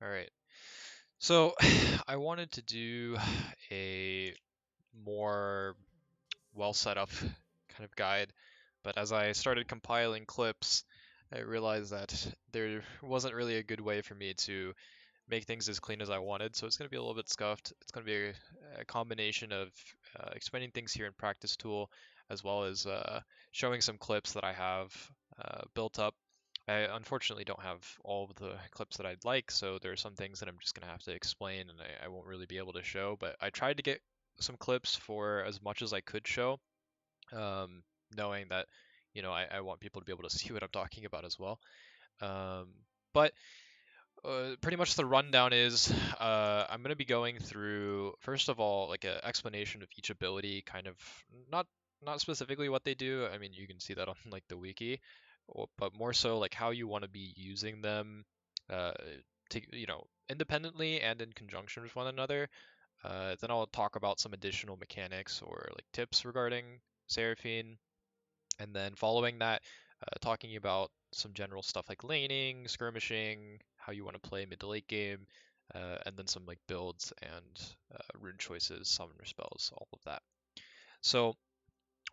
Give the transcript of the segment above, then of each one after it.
All right. So I wanted to do a more well set up kind of guide, but as I started compiling clips, I realized that there wasn't really a good way for me to make things as clean as I wanted, so it's going to be a little bit scuffed. It's going to be a combination of explaining things here in Practice Tool, as well as showing some clips that I have built up. I unfortunately don't have all of the clips that I'd like, so there are some things that I'm just going to have to explain and I won't really be able to show, but I tried to get some clips for as much as I could show, um, knowing that, I want people to be able to see what I'm talking about as well. Um, but pretty much the rundown is I'm going to be going through, first of all, like an explanation of each ability, kind of not not specifically what they do. I mean, you can see that on like the wiki, but more so like how you want to be using them uh, to, independently and in conjunction with one another. Then I'll talk about some additional mechanics or like tips regarding Seraphine, and then following that, talking about some general stuff like laning, skirmishing, how you want to play mid to late game, and then some like builds and rune choices, summoner spells, all of that. So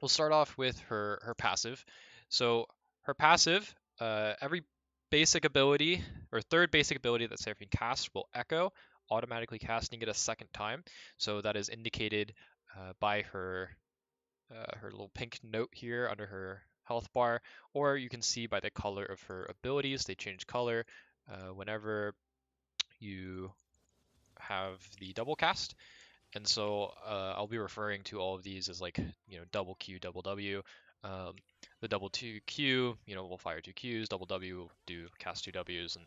we'll start off with her passive. So her passive, every basic ability or third basic ability that Seraphine casts will echo, automatically casting it a second time. So that is indicated by her little pink note here under her health bar, or you can see by the color of her abilities. They change color whenever you have the double cast. And so I'll be referring to all of these as like, double Q, double W. Um, the double two Q, will fire two Qs. Double W will do cast two Ws, and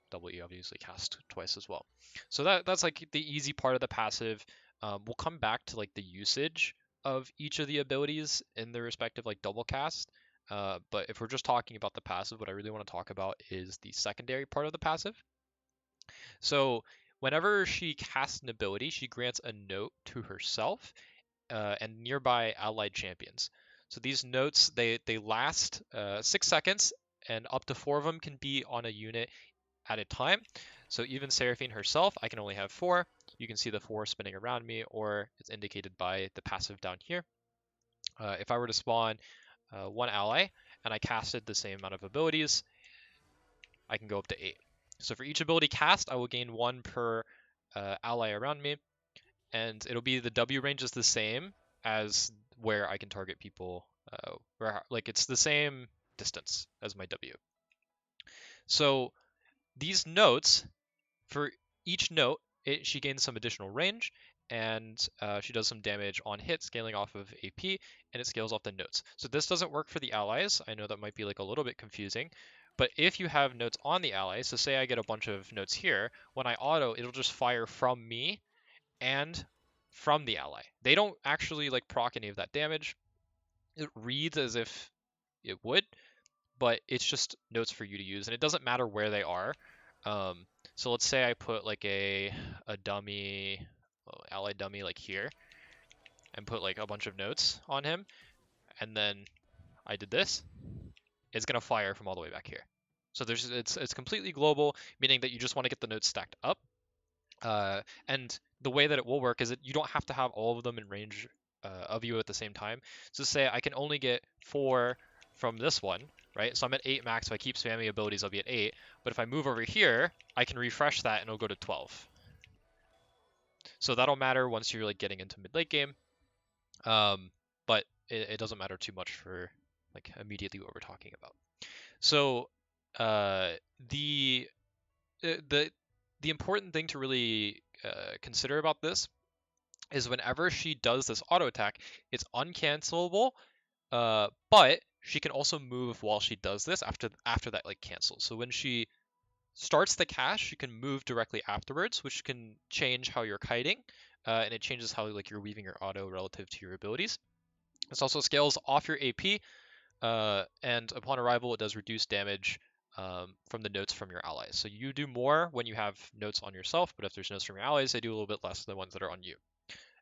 double E obviously cast twice as well. So that's like the easy part of the passive. We'll come back to like the usage of each of the abilities in the respective like double cast. But if we're just talking about the passive, what I really want to talk about is the secondary part of the passive. So whenever she casts an ability, she grants a note to herself and nearby allied champions. So these notes they last 6 seconds, and up to four of them can be on a unit at a time. So even Seraphine herself, I can only have four. You can see the four spinning around me, or it's indicated by the passive down here. If I were to spawn one ally and I casted the same amount of abilities, I can go up to 8. So for each ability cast, I will gain 1 per ally around me, and it'll be the W range is the same as where I can target people, where like it's the same distance as my W. So these notes, for each note, she gains some additional range, and she does some damage on hit, scaling off of AP, and it scales off the notes. So this doesn't work for the allies. I know that might be like a little bit confusing, but if you have notes on the allies, so say I get a bunch of notes here, when I auto, it'll just fire from me and from the ally. They don't actually like proc any of that damage. It reads as if it would, but it's just notes for you to use, and it doesn't matter where they are. Um, so let's say I put like a dummy, ally dummy like here, and put like a bunch of notes on him, and then I did this. It's gonna fire from all the way back here. So it's completely global, meaning that you just want to get the notes stacked up. And the way that it will work is that you don't have to have all of them in range of you at the same time. So say I can only get 4 from this one, right? So I'm at 8 max. If I keep spamming abilities, I'll be at 8. But if I move over here, I can refresh that and it'll go to 12. So that'll matter once you're like getting into mid late game. But it doesn't matter too much for like immediately what we're talking about. So uh, the the the important thing to really consider about this is whenever she does this auto attack, it's uncancelable, but she can also move while she does this after that like cancels. So when she starts the cast, she can move directly afterwards, which can change how you're kiting, and it changes how like you're weaving your auto relative to your abilities. This also scales off your AP, and upon arrival, it does reduce damage from the notes from your allies. So you do more when you have notes on yourself, but if there's notes from your allies, they do a little bit less than the ones that are on you.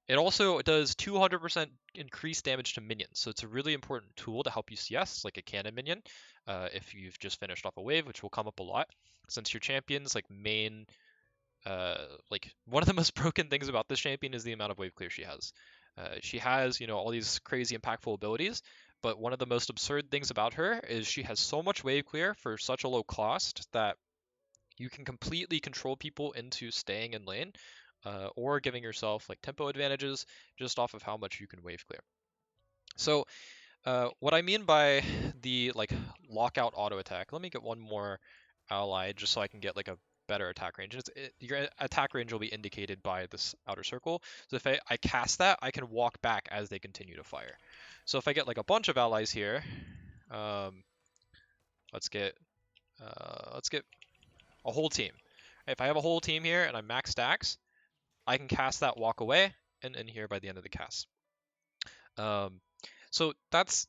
It also does 200% increased damage to minions, so it's a really important tool to help you CS, like a cannon minion, if you've just finished off a wave, which will come up a lot, since your champion's like main like one of the most broken things about this champion is the amount of wave clear she has. She has, all these crazy impactful abilities, but one of the most absurd things about her is she has so much wave clear for such a low cost that you can completely control people into staying in lane, or giving yourself like tempo advantages just off of how much you can wave clear. So what I mean by the like lockout auto attack, let me get one more ally just so I can get like a better attack range. Your attack range will be indicated by this outer circle. So if I cast that, I can walk back as they continue to fire. So if I get like a bunch of allies here, um, let's get a whole team. If I have a whole team here and I'm max stacks, I can cast that walk away and in here by the end of the cast. So that's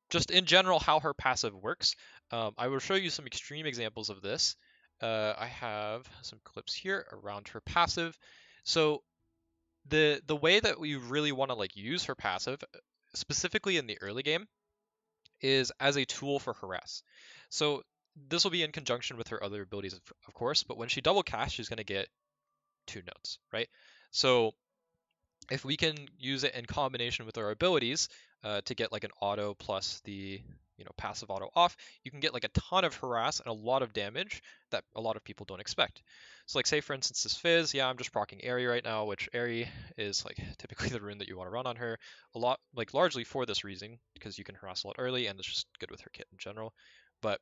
just in general how her passive works. I will show you some extreme examples of this. I have some clips here around her passive. So the way that we really want to like use her passive, specifically in the early game, is as a tool for harass. So this will be in conjunction with her other abilities, of course, but when she double casts, she's going to get 2 notes, right? So if we can use it in combination with our abilities to get like an auto plus the passive auto off, you can get like a ton of harass and a lot of damage that a lot of people don't expect. So like say for instance this Fizz, yeah, I'm just proccing Aerie right now, which Aerie is like typically the rune that you want to run on her a lot, like largely for this reason, because you can harass a lot early and it's just good with her kit in general. But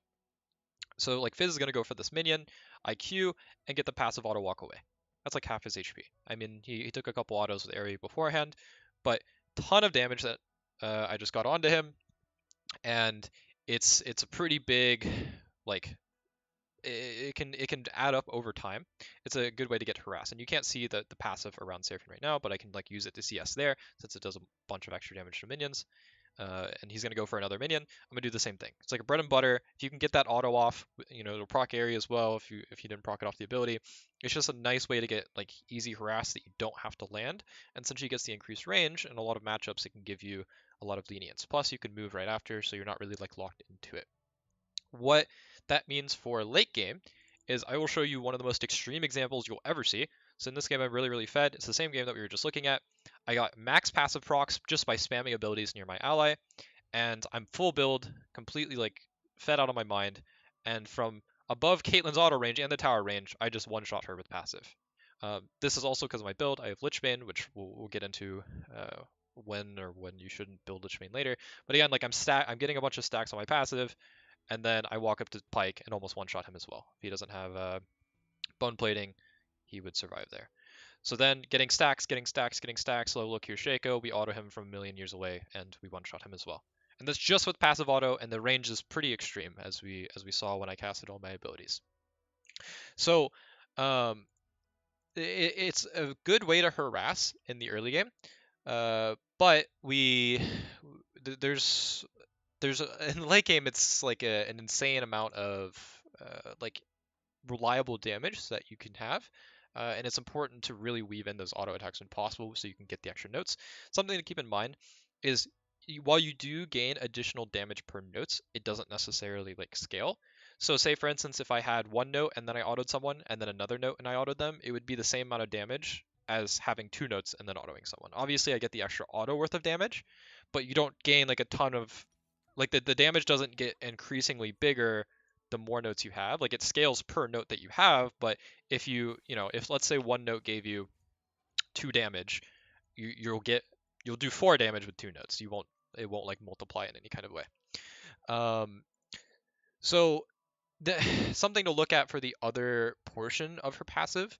so like Fizz is gonna go for this minion, IQ, and get the passive auto walk away. That's like half his HP. I mean, he took a couple autos with Aerie beforehand, but ton of damage that I just got onto him, and it's a pretty big, like it can add up over time. It's a good way to get harassed, and you can't see the passive around Seraphine right now, but I can like use it to CS there since it does a bunch of extra damage to minions. And he's going to go for another minion. I'm going to do the same thing. It's like a bread and butter. If you can get that auto off, it'll proc Aerie as well if you didn't proc it off the ability. It's just a nice way to get like easy harass that you don't have to land. And since she gets the increased range and a lot of matchups, it can give you a lot of lenience. Plus, you can move right after, so you're not really like locked into it. What that means for late game is I will show you one of the most extreme examples you'll ever see. So in this game, I'm really fed. It's the same game that we were just looking at. I got max passive procs just by spamming abilities near my ally, and I'm full build, completely like fed out of my mind. And from above Caitlyn's auto range and the tower range, I just one-shot her with passive. This is also because of my build. I have Lichbane, which we'll get into when you shouldn't build Lichbane later. But again, like I'm getting a bunch of stacks on my passive, and then I walk up to Pyke and almost one-shot him as well. If he doesn't have bone plating, he would survive there. So then getting stacks, low look here Shaco, we auto him from a million years away, and we one-shot him as well. And that's just with passive auto, and the range is pretty extreme, as we saw when I casted all my abilities. So it's a good way to harass in the early game, but there's in the late game it's like an insane amount of like reliable damage that you can have. And it's important to really weave in those auto attacks when possible so you can get the extra notes. Something to keep in mind is while you do gain additional damage per notes, it doesn't necessarily like scale. So say for instance, if I had 1 note and then I autoed someone and then another note and I autoed them, it would be the same amount of damage as having 2 notes and then autoing someone. Obviously I get the extra auto worth of damage, but you don't gain like a ton of, like the damage doesn't get increasingly bigger the more notes you have. Like it scales per note that you have, but if if let's say 1 note gave you 2 damage, you'll do 4 damage with 2 notes. It won't like multiply in any kind of way. So something to look at for the other portion of her passive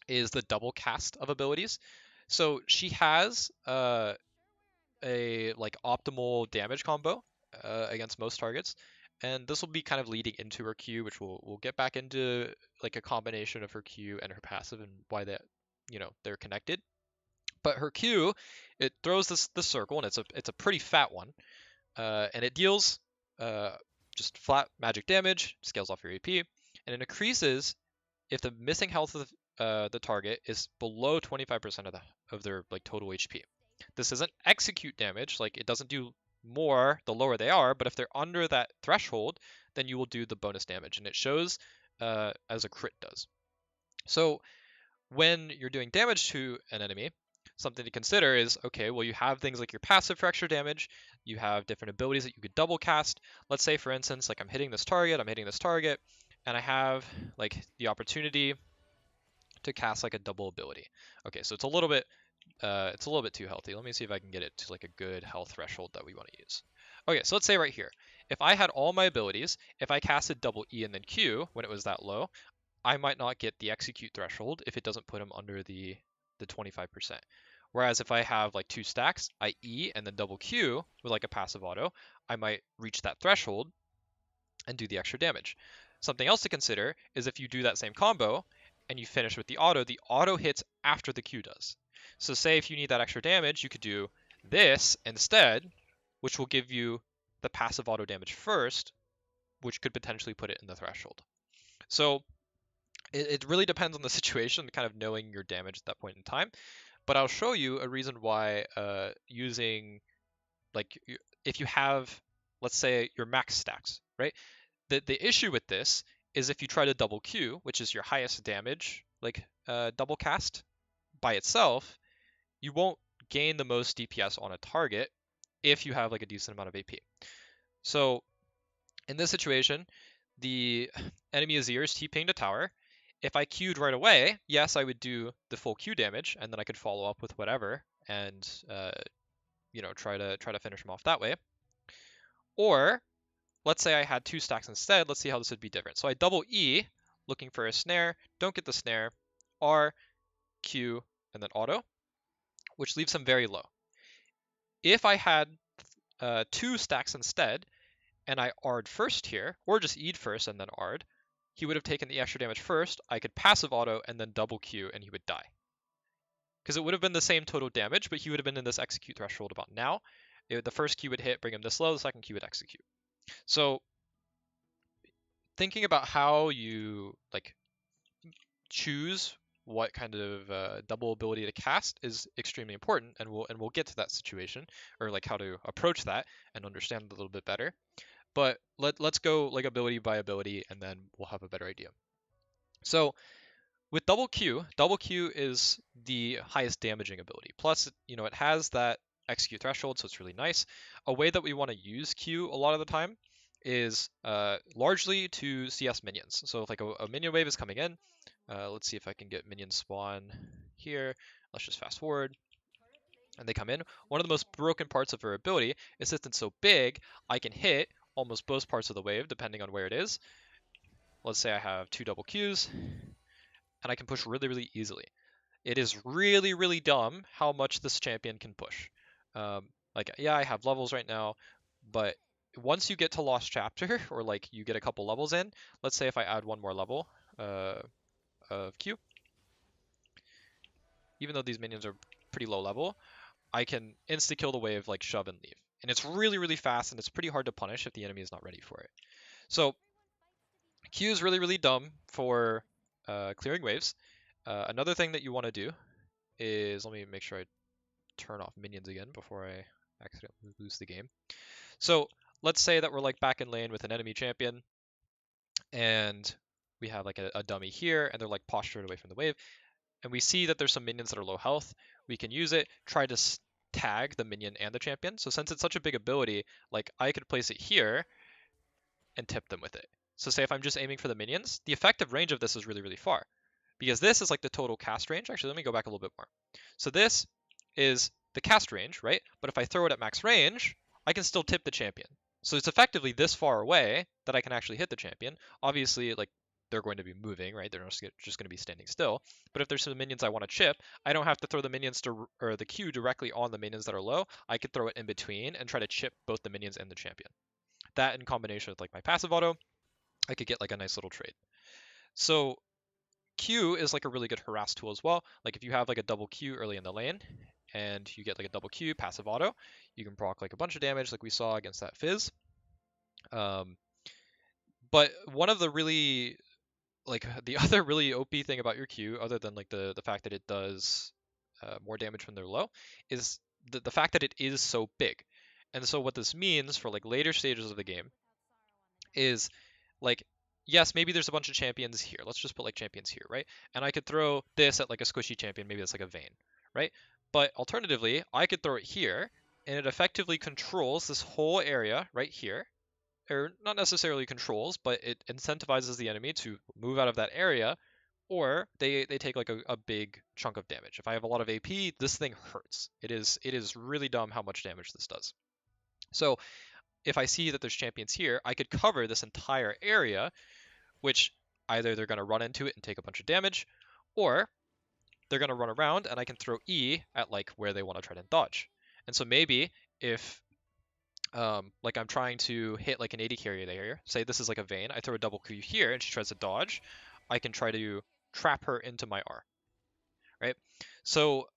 is the double cast of abilities. So she has a like optimal damage combo against most targets, and this will be kind of leading into her Q, which we'll get back into like a combination of her Q and her passive and why that they're connected. But her Q, it throws this circle, and it's a pretty fat one, and it deals just flat magic damage, scales off your AP, and it increases if the missing health of the target is below 25% of their like total HP. This isn't execute damage, like it doesn't do more the lower they are, but if they're under that threshold, then you will do the bonus damage, and it shows as a crit does. So when you're doing damage to an enemy, something to consider is, okay, well, you have things like your passive for extra damage, you have different abilities that you could double cast. Let's say, for instance, like I'm hitting this target, and I have like the opportunity to cast like a double ability. Okay, so it's a little bit too healthy. Let me see if I can get it to like a good health threshold that we want to use. Okay, so let's say right here, if I had all my abilities, if I casted double E and then Q when it was that low, I might not get the execute threshold if it doesn't put him under the 25%. Whereas if I have like two stacks, I E and then double Q with like a passive auto, I might reach that threshold and do the extra damage. Something else to consider is if you do that same combo and you finish with the auto hits after the Q does. So say if you need that extra damage, you could do this instead, which will give you the passive auto damage first, which could potentially put it in the threshold. So it really depends on the situation, kind of knowing your damage at that point in time. But I'll show you a reason why using like if you have, let's say, your max stacks, right? The issue with this is if you try to double Q, which is your highest damage, like double cast by itself, you won't gain the most DPS on a target if you have like a decent amount of AP. So in this situation, the enemy Azir is TPing to tower. If I Q'd right away, yes, I would do the full Q damage, and then I could follow up with whatever and try to finish him off that way. Or let's say I had two stacks instead. Let's see how this would be different. So I double E, looking for a snare, don't get the snare, R, Q, and then auto, which leaves him very low. If I had two stacks instead, and I R'd first here, or just E'd first and then R'd, he would have taken the extra damage first. I could passive auto and then double Q, and he would die. Because it would have been the same total damage, but he would have been in this execute threshold about now. The first Q would hit, bring him this low, the second Q would execute. So thinking about how you like choose what kind of double ability to cast is extremely important, and we'll get to that situation, or like how to approach that and understand it a little bit better. But let's go like ability by ability, and then we'll have a better idea. So with double Q is the highest damaging ability. Plus, it has that execute threshold, so it's really nice. A way that we want to use Q a lot of the time is largely to CS minions. So if like a minion wave is coming in, let's see if I can get minions spawn here. Let's just fast forward. And they come in. One of the most broken parts of her ability is since it's so big, I can hit almost both parts of the wave depending on where it is. Let's say I have two double Qs, and I can push really, really easily. It is really, really dumb how much this champion can push. Like, yeah, I have levels right now, but once you get to Lost Chapter, or like you get a couple levels in, let's say if I add one more level of Q, even though these minions are pretty low level, I can insta-kill the wave, like shove and leave. And it's really, really fast, and it's pretty hard to punish if the enemy is not ready for it. So Q is really, really dumb for clearing waves. Another thing that you want to do is, let me make sure I turn off minions again before I accidentally lose the game. So let's say that we're like back in lane with an enemy champion, and we have like a dummy here, and they're like postured away from the wave, and we see that there's some minions that are low health. We can use it, try to tag the minion and the champion. So since it's such a big ability, like I could place it here and tip them with it. So say if I'm just aiming for the minions, the effective range of this is really, really far, because this is like the total cast range. Actually, let me go back a little bit more. So this is the cast range, right? But if I throw it at max range, I can still tip the champion. So it's effectively this far away that I can actually hit the champion. Obviously, like they're going to be moving, right? They're just going to be standing still. But if there's some minions I want to chip, I don't have to throw the minions or the Q directly on the minions that are low. I could throw it in between and try to chip both the minions and the champion. That in combination with like my passive auto, I could get like a nice little trade. So Q is like a really good harass tool as well. Like if you have like a double Q early in the lane and you get like a double Q passive auto, you can proc like a bunch of damage like we saw against that Fizz. But one of the really like the other really OP thing about your Q, other than like the fact that it does more damage when they're low, is the fact that it is so big. And so what this means for like later stages of the game is like yes, maybe there's a bunch of champions here. Let's just put like champions here, right? And I could throw this at like a squishy champion, maybe that's like a Vayne, right? But alternatively, I could throw it here, and it effectively controls this whole area right here. Or not necessarily controls, but it incentivizes the enemy to move out of that area, or they take like a big chunk of damage. If I have a lot of AP, this thing hurts. It is really dumb how much damage this does. So if I see that there's champions here, I could cover this entire area, which either they're going to run into it and take a bunch of damage, or they're going to run around and I can throw E at like where they want to try to dodge. And so maybe if like I'm trying to hit like an AD carry there, say this is like a Vayne, I throw a double Q here and she tries to dodge, I can try to trap her into my R, right? So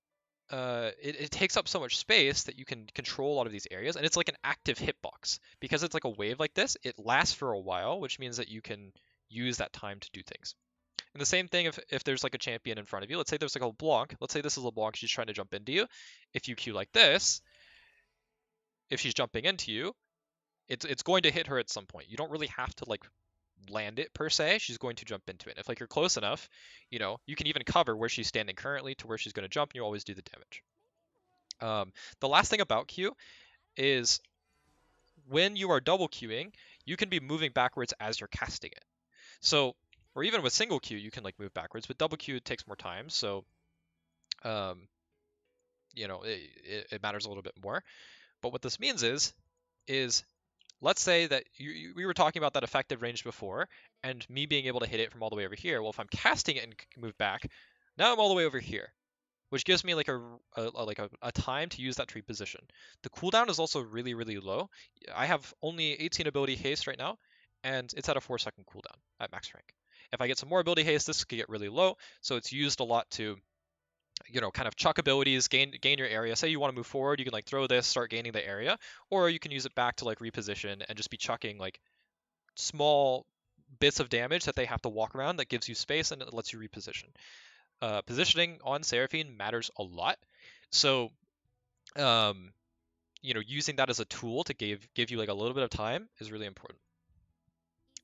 it takes up so much space that you can control a lot of these areas, and it's like an active hitbox. Because it's like a wave like this, it lasts for a while, which means that you can use that time to do things. And the same thing if there's like a champion in front of you. Let's say there's like a LeBlanc. Let's say this is LeBlanc, she's trying to jump into you. If you Q like this, if she's jumping into you, it's going to hit her at some point. You don't really have to like land it per se. She's going to jump into it. If like you're close enough, you can even cover where she's standing currently to where she's going to jump, and you always do the damage. The last thing about Q is when you are double queuing, you can be moving backwards as you're casting it. So, or even with single Q, you can like move backwards. With double Q, it takes more time. So, um, it matters a little bit more. But what this means is let's say that we were talking about that effective range before, and me being able to hit it from all the way over here. Well, if I'm casting it and move back, now I'm all the way over here, which gives me like a time to use that tree position. The cooldown is also really, really low. I have only 18 ability haste right now, and it's at a 4-second cooldown at max rank. If I get some more ability haste, this could get really low, so it's used a lot to kind of chuck abilities, gain your area. Say you want to move forward, you can like throw this, start gaining the area, or you can use it back to like reposition and just be chucking like small bits of damage that they have to walk around that gives you space and it lets you reposition. Positioning on Seraphine matters a lot. So, using that as a tool to give you like a little bit of time is really important.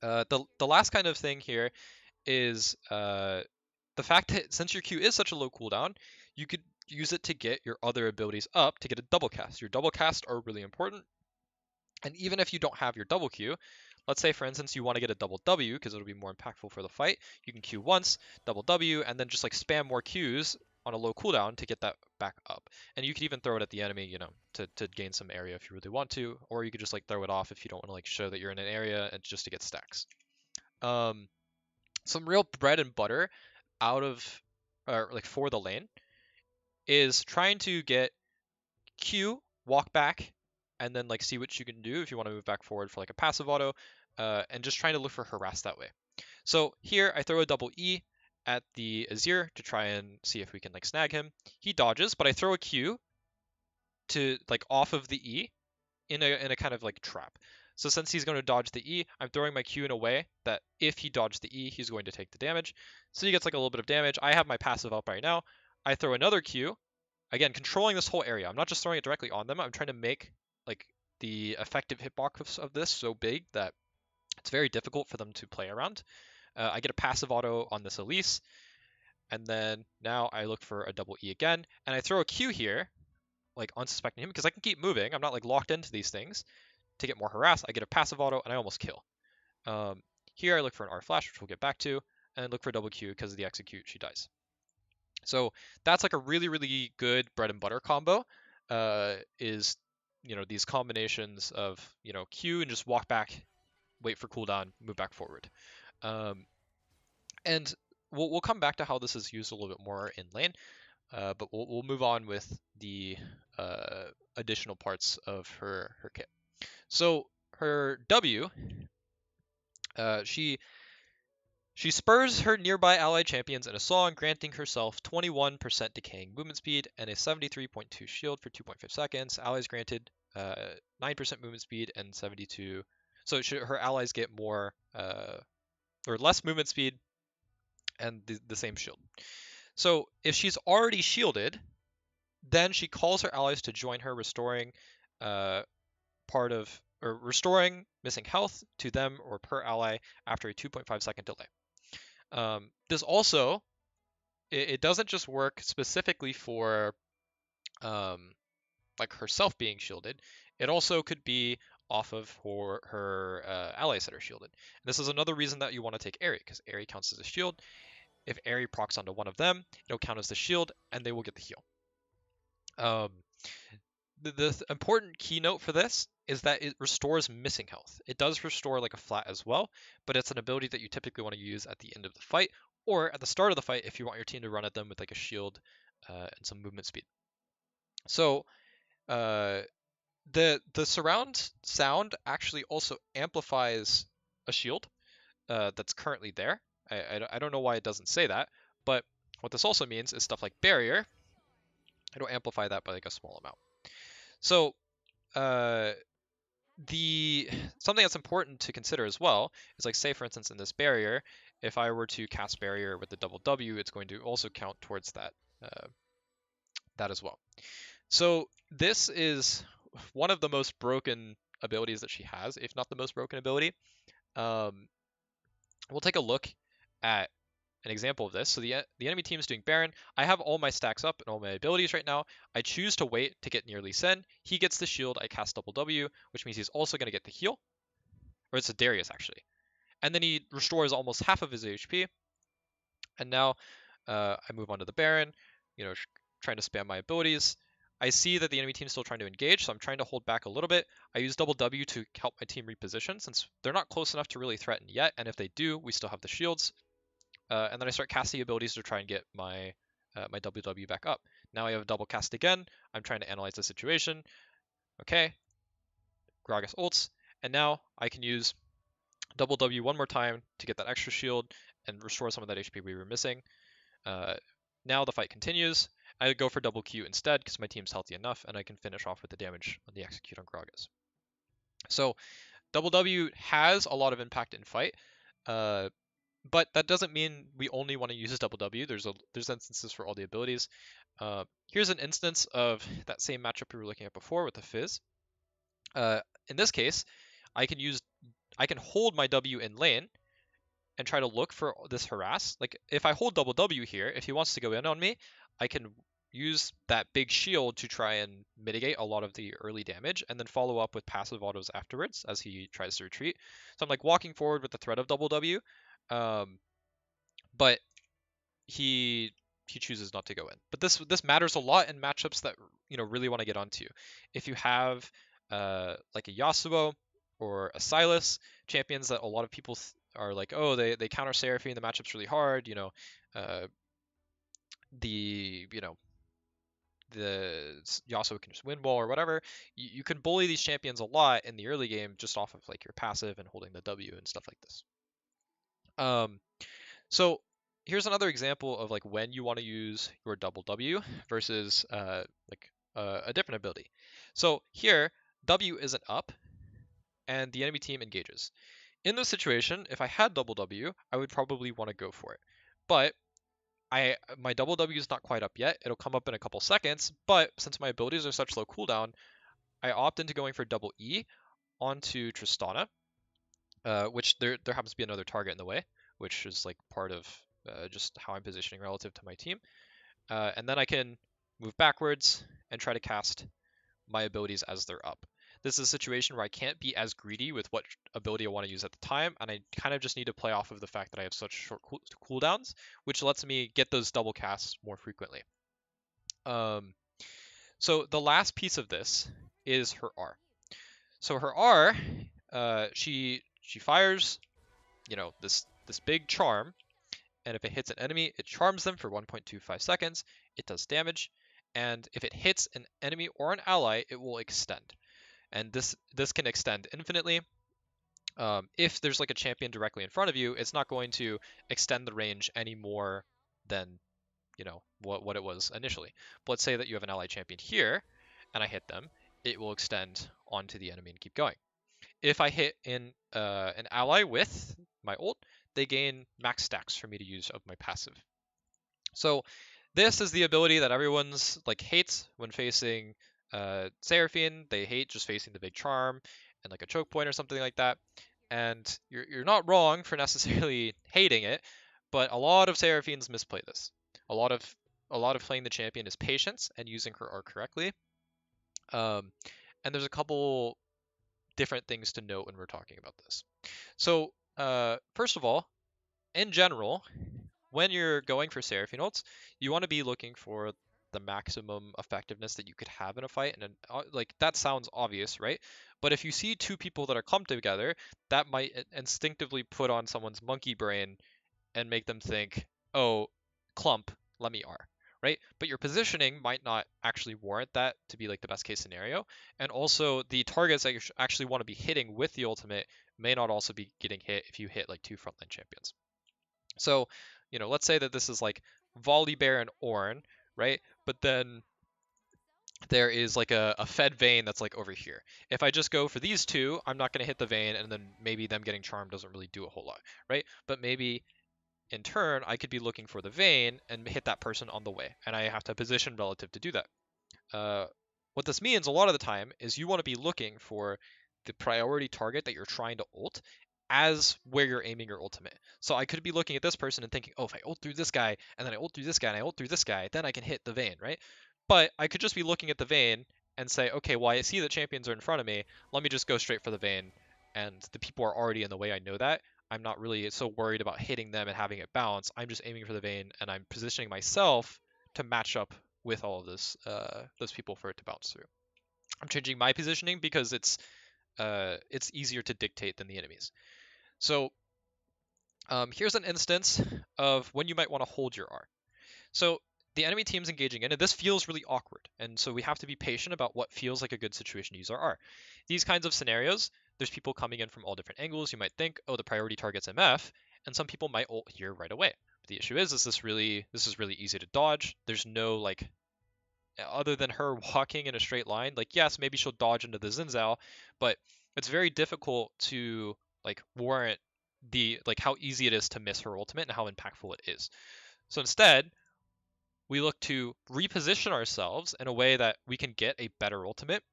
The last kind of thing here is the fact that since your Q is such a low cooldown, you could use it to get your other abilities up to get a double cast. Your double cast are really important. And even if you don't have your double Q, let's say for instance you want to get a double W because it'll be more impactful for the fight, you can Q once, double W, and then just like spam more Qs on a low cooldown to get that back up. And you could even throw it at the enemy, to gain some area if you really want to, or you could just like throw it off if you don't want to like show that you're in an area and just to get stacks. Some real bread and butter out of or like for the lane is trying to get Q, walk back, and then like see what you can do if you want to move back forward for like a passive auto, and just trying to look for harass that way. So here I throw a double E at the Azir to try and see if we can like snag him. He dodges, but I throw a Q to like off of the E in a kind of like trap. So since he's going to dodge the E, I'm throwing my Q in a way that if he dodged the E, he's going to take the damage. So he gets like a little bit of damage. I have my passive up right now. I throw another Q, again, controlling this whole area. I'm not just throwing it directly on them. I'm trying to make like the effective hitbox of this so big that it's very difficult for them to play around. I get a passive auto on this Elise, and then now I look for a double E again, and I throw a Q here, like unsuspecting him, because I can keep moving. I'm not like locked into these things. To get more harass, I get a passive auto, and I almost kill. Here I look for an R flash, which we'll get back to, and look for a double Q because of the execute, she dies. So that's like a really, really good bread and butter combo. Is these combinations of Q and just walk back, wait for cooldown, move back forward. And we'll come back to how this is used a little bit more in lane, but we'll move on with the additional parts of her kit. So her W, she spurs her nearby ally champions in a song, granting herself 21% decaying movement speed and a 73.2 shield for 2.5 seconds. Allies granted 9% movement speed and 72. So her allies get more or less movement speed and the same shield. So if she's already shielded, then she calls her allies to join her, restoring restoring missing health to them or per ally after a 2.5-second delay. This also, it doesn't just work specifically for like herself being shielded. It also could be off of her allies that are shielded. And this is another reason that you want to take Aerie, because Aerie counts as a shield. If Aerie procs onto one of them, it'll count as the shield, and they will get the heal. Um, the important keynote for this is that it restores missing health. It does restore like a flat as well, but it's an ability that you typically want to use at the end of the fight or at the start of the fight if you want your team to run at them with like a shield and some movement speed. So the surround sound actually also amplifies a shield that's currently there. I don't know why it doesn't say that, but what this also means is stuff like barrier. It'll amplify that by like a small amount. So the something that's important to consider as well is like, say for instance in this barrier, if I were to cast barrier with the double W, it's going to also count towards that that as well. So this is one of the most broken abilities that she has, if not the most broken ability. We'll take a look at an example of this. So the enemy team is doing Baron. I have all my stacks up and all my abilities right now. I choose to wait to get near Lee Sin. He gets the shield. I cast double W, which means he's also going to get the heal. Or it's a Darius, actually. And then he restores almost half of his HP. And now I move on to the Baron, trying to spam my abilities. I see that the enemy team is still trying to engage, so I'm trying to hold back a little bit. I use double W to help my team reposition since they're not close enough to really threaten yet, and if they do, we still have the shields. And then I start casting abilities to try and get my my WW back up. Now I have a double cast again. I'm trying to analyze the situation. Okay, Gragas ults, and now I can use double W one more time to get that extra shield and restore some of that HP we were missing. Now the fight continues. I go for double Q instead because my team's healthy enough, and I can finish off with the damage on the execute on Gragas. So double W has a lot of impact in fight, but that doesn't mean we only want to use double W. There's instances for all the abilities. Here's an instance of that same matchup we were looking at before with the Fizz. In this case, I can hold my W in lane and try to look for this harass. Like if I hold double W here, if he wants to go in on me, I can use that big shield to try and mitigate a lot of the early damage and then follow up with passive autos afterwards as he tries to retreat. So I'm like walking forward with the threat of double W, but he chooses not to go in. But this matters a lot in matchups that really want to get onto. If you have like a Yasuo or a Sylas, champions that a lot of people are like, oh, they counter Seraphine, the matchup's really hard, the Yasuo can just win wall or whatever. You can bully these champions a lot in the early game just off of like your passive and holding the W and stuff like this. So here's another example of like when you want to use your double W versus a different ability. So here, W isn't up, and the enemy team engages. In this situation, if I had double W, I would probably want to go for it. But my double W is not quite up yet. It'll come up in a couple seconds, but since my abilities are such low cooldown, I opt into going for double E onto Tristana, which there happens to be another target in the way, which is like part of just how I'm positioning relative to my team. And then I can move backwards and try to cast my abilities as they're up. This is a situation where I can't be as greedy with what ability I want to use at the time, and I kind of just need to play off of the fact that I have such short cooldowns, which lets me get those double casts more frequently. So the last piece of this is her R. So her R, she fires, this big charm, and if it hits an enemy, it charms them for 1.25 seconds. It does damage, and if it hits an enemy or an ally, it will extend. And this can extend infinitely. If there's like a champion directly in front of you, it's not going to extend the range any more than what it was initially. But let's say that you have an ally champion here, and I hit them, it will extend onto the enemy and keep going. If I hit an ally with my ult, they gain max stacks for me to use of my passive. So this is the ability that everyone's like hates when facing Seraphine. They hate just facing the big charm and like a choke point or something like that. And you're not wrong for necessarily hating it, but a lot of Seraphines misplay this. A lot of playing the champion is patience and using her R correctly. Um, and there's a couple different things to note when we're talking about this. So first of all, in general, when you're going for Seraphine ults, you want to be looking for the maximum effectiveness that you could have in a fight. And like that sounds obvious, right? But if you see two people that are clumped together, that might instinctively put on someone's monkey brain and make them think, oh, clump, let me R, right? But your positioning might not actually warrant that to be like the best case scenario. And also the targets that you actually want to be hitting with the ultimate may not also be getting hit if you hit like two frontline champions. So, let's say that this is like Volibear and Ornn, right? But then there is like a fed Vayne that's like over here. If I just go for these two, I'm not going to hit the Vayne, and then maybe them getting charmed doesn't really do a whole lot, right? But maybe in turn, I could be looking for the Vayne and hit that person on the way, and I have to position relative to do that. What this means a lot of the time is you want to be looking for the priority target that you're trying to ult as where you're aiming your ultimate. So I could be looking at this person and thinking, oh, if I ult through this guy, and then I ult through this guy, and I ult through this guy, then I can hit the Vayne, right? But I could just be looking at the Vayne and say, okay, well, I see the champions are in front of me. Let me just go straight for the Vayne, and the people are already in the way. I know that. I'm not really so worried about hitting them and having it bounce. I'm just aiming for the Vayne, and I'm positioning myself to match up with all of those people for it to bounce through. I'm changing my positioning because it's easier to dictate than the enemies. So here's an instance of when you might want to hold your R. So the enemy team's engaging in, and this feels really awkward, and so we have to be patient about what feels like a good situation to use our R. These kinds of scenarios, there's people coming in from all different angles. You might think, oh, the priority target's MF, and some people might ult here right away. But the issue is this is really easy to dodge. There's no like other than her walking in a straight line, like yes, maybe she'll dodge into the Xin Zhao, but it's very difficult to like warrant the like how easy it is to miss her ultimate and how impactful it is. So instead, we look to reposition ourselves in a way that we can get a better ultimate.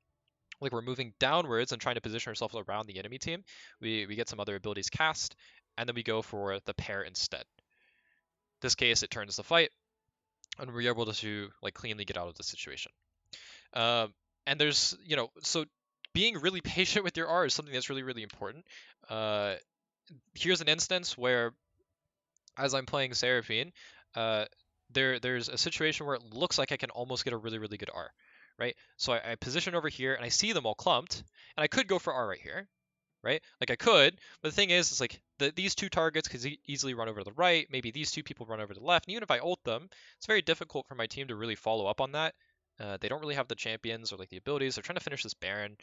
Like we're moving downwards and trying to position ourselves around the enemy team. We get some other abilities cast, and then we go for the pair instead. In this case, it turns the fight, and we're able to like cleanly get out of the situation. And there's, so being really patient with your R is something that's really, really important. Here's an instance where, as I'm playing Seraphine, there's a situation where it looks like I can almost get a really, really good R, right? So I position over here, and I see them all clumped, and I could go for R right here, right? Like I could, but the thing is like these two targets could easily run over to the right. Maybe these two people run over to the left. And even if I ult them, it's very difficult for my team to really follow up on that. They don't really have the champions or like the abilities. They're trying to finish this Baron.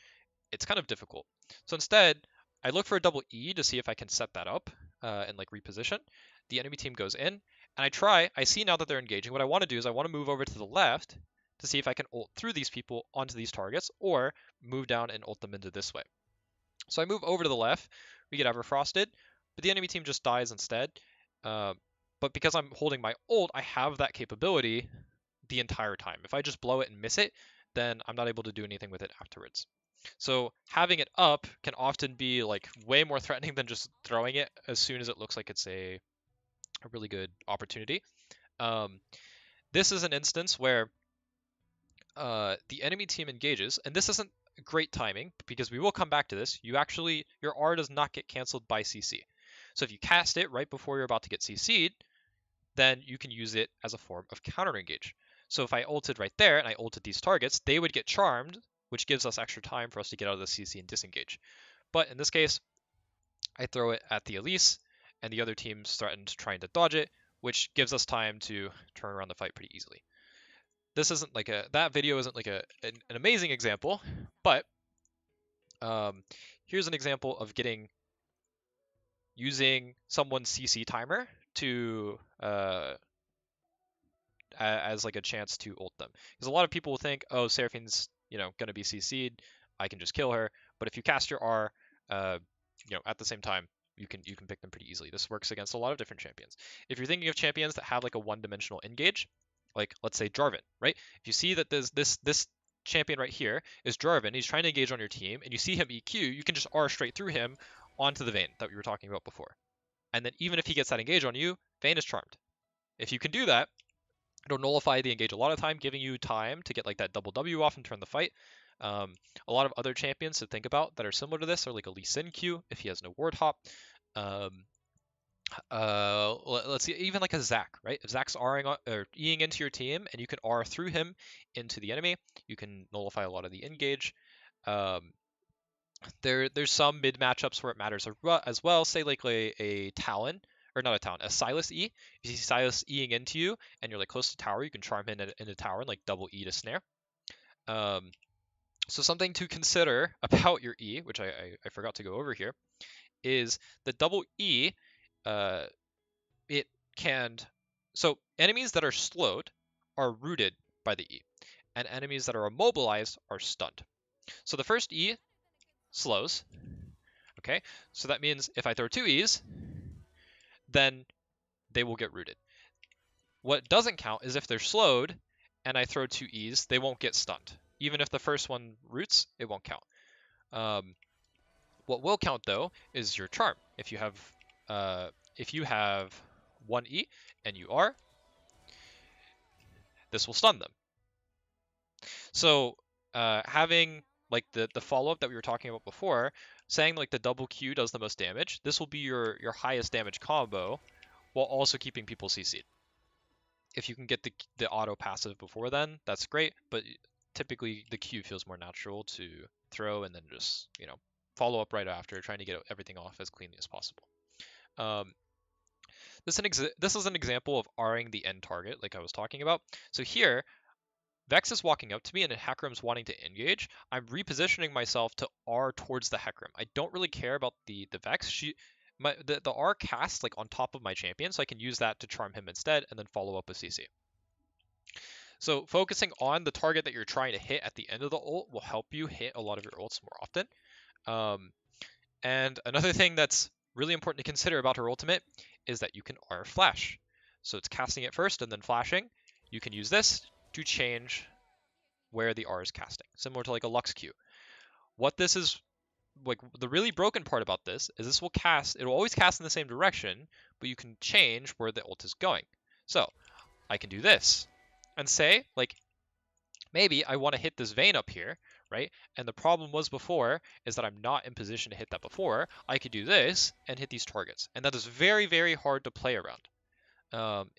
It's kind of difficult. So instead, I look for a double E to see if I can set that up and like reposition. The enemy team goes in, and I see now that they're engaging. What I want to do is I want to move over to the left to see if I can ult through these people onto these targets, or move down and ult them into this way. So I move over to the left, we get Everfrosted, but the enemy team just dies instead. But because I'm holding my ult, I have that capability the entire time. If I just blow it and miss it, then I'm not able to do anything with it afterwards. So having it up can often be like way more threatening than just throwing it as soon as it looks like it's a really good opportunity. This is an instance where the enemy team engages, and this isn't great timing because we will come back to this. Your R does not get canceled by CC. So if you cast it right before you're about to get CC'd, then you can use it as a form of counter engage. So if I ulted right there and I ulted these targets, they would get charmed, which gives us extra time for us to get out of the CC and disengage. But in this case, I throw it at the Elise, and the other team's threatened trying to dodge it, which gives us time to turn around the fight pretty easily. This isn't like that video isn't like an amazing example, but here's an example of using someone's CC timer to as like a chance to ult them, because a lot of people will think, oh, Seraphine's gonna be CC'd, I can just kill her. But if you cast your R, at the same time, you can pick them pretty easily. This works against a lot of different champions. If you're thinking of champions that have like a one-dimensional engage, like let's say Jarvan, right? If you see that this champion right here is Jarvan. He's trying to engage on your team, and you see him EQ, you can just R straight through him onto the Vayne that we were talking about before. And then even if he gets that engage on you, Vayne is charmed. If you can do that, it'll nullify the engage a lot of time, giving you time to get like that double W off and turn the fight. A lot of other champions to think about that are similar to this are like a Lee Sin Q if he has no ward hop. Let's see, even like a Zac, right? If Zac's R'ing or Eing into your team and you can R through him into the enemy, you can nullify a lot of the engage. There's some mid matchups where it matters as well. Say like a Talon, or not a Talon, a Sylas E. If you see Sylas Eing into you and you're like close to tower, you can charm in a tower and like double E to snare. So something to consider about your E, which I forgot to go over here, is the double E. It can, so enemies that are slowed are rooted by the E, and enemies that are immobilized are stunned. So the first E slows. Okay, so that means if I throw two E's, then they will get rooted. What doesn't count is if they're slowed and I throw two E's, they won't get stunned. Even if the first one roots, it won't count. What will count though is your charm. If you have one E and you are, this will stun them. So having like the follow-up that we were talking about before, saying like the double Q does the most damage, this will be your highest damage combo while also keeping people CC'd. If you can get the auto passive before then, that's great, but typically the Q feels more natural to throw and then just, follow up right after, trying to get everything off as cleanly as possible. This is an example of R'ing the end target, like I was talking about. So here, Vex is walking up to me and Hecarim's wanting to engage. I'm repositioning myself to R towards the Hecarim. I don't really care about the Vex. The R casts like on top of my champion, so I can use that to charm him instead and then follow up with CC. So focusing on the target that you're trying to hit at the end of the ult will help you hit a lot of your ults more often. And another thing that's really important to consider about her ultimate is that you can R flash. So it's casting it first and then flashing. You can use this to change where the R is casting, similar to like a Lux Q. What this is, like the really broken part about this is this will cast, it will always cast in the same direction, but you can change where the ult is going. So I can do this and say like, maybe I want to hit this Vayne up here, right? And the problem was before is that I'm not in position to hit that before. I could do this and hit these targets. And that is very, very hard to play around.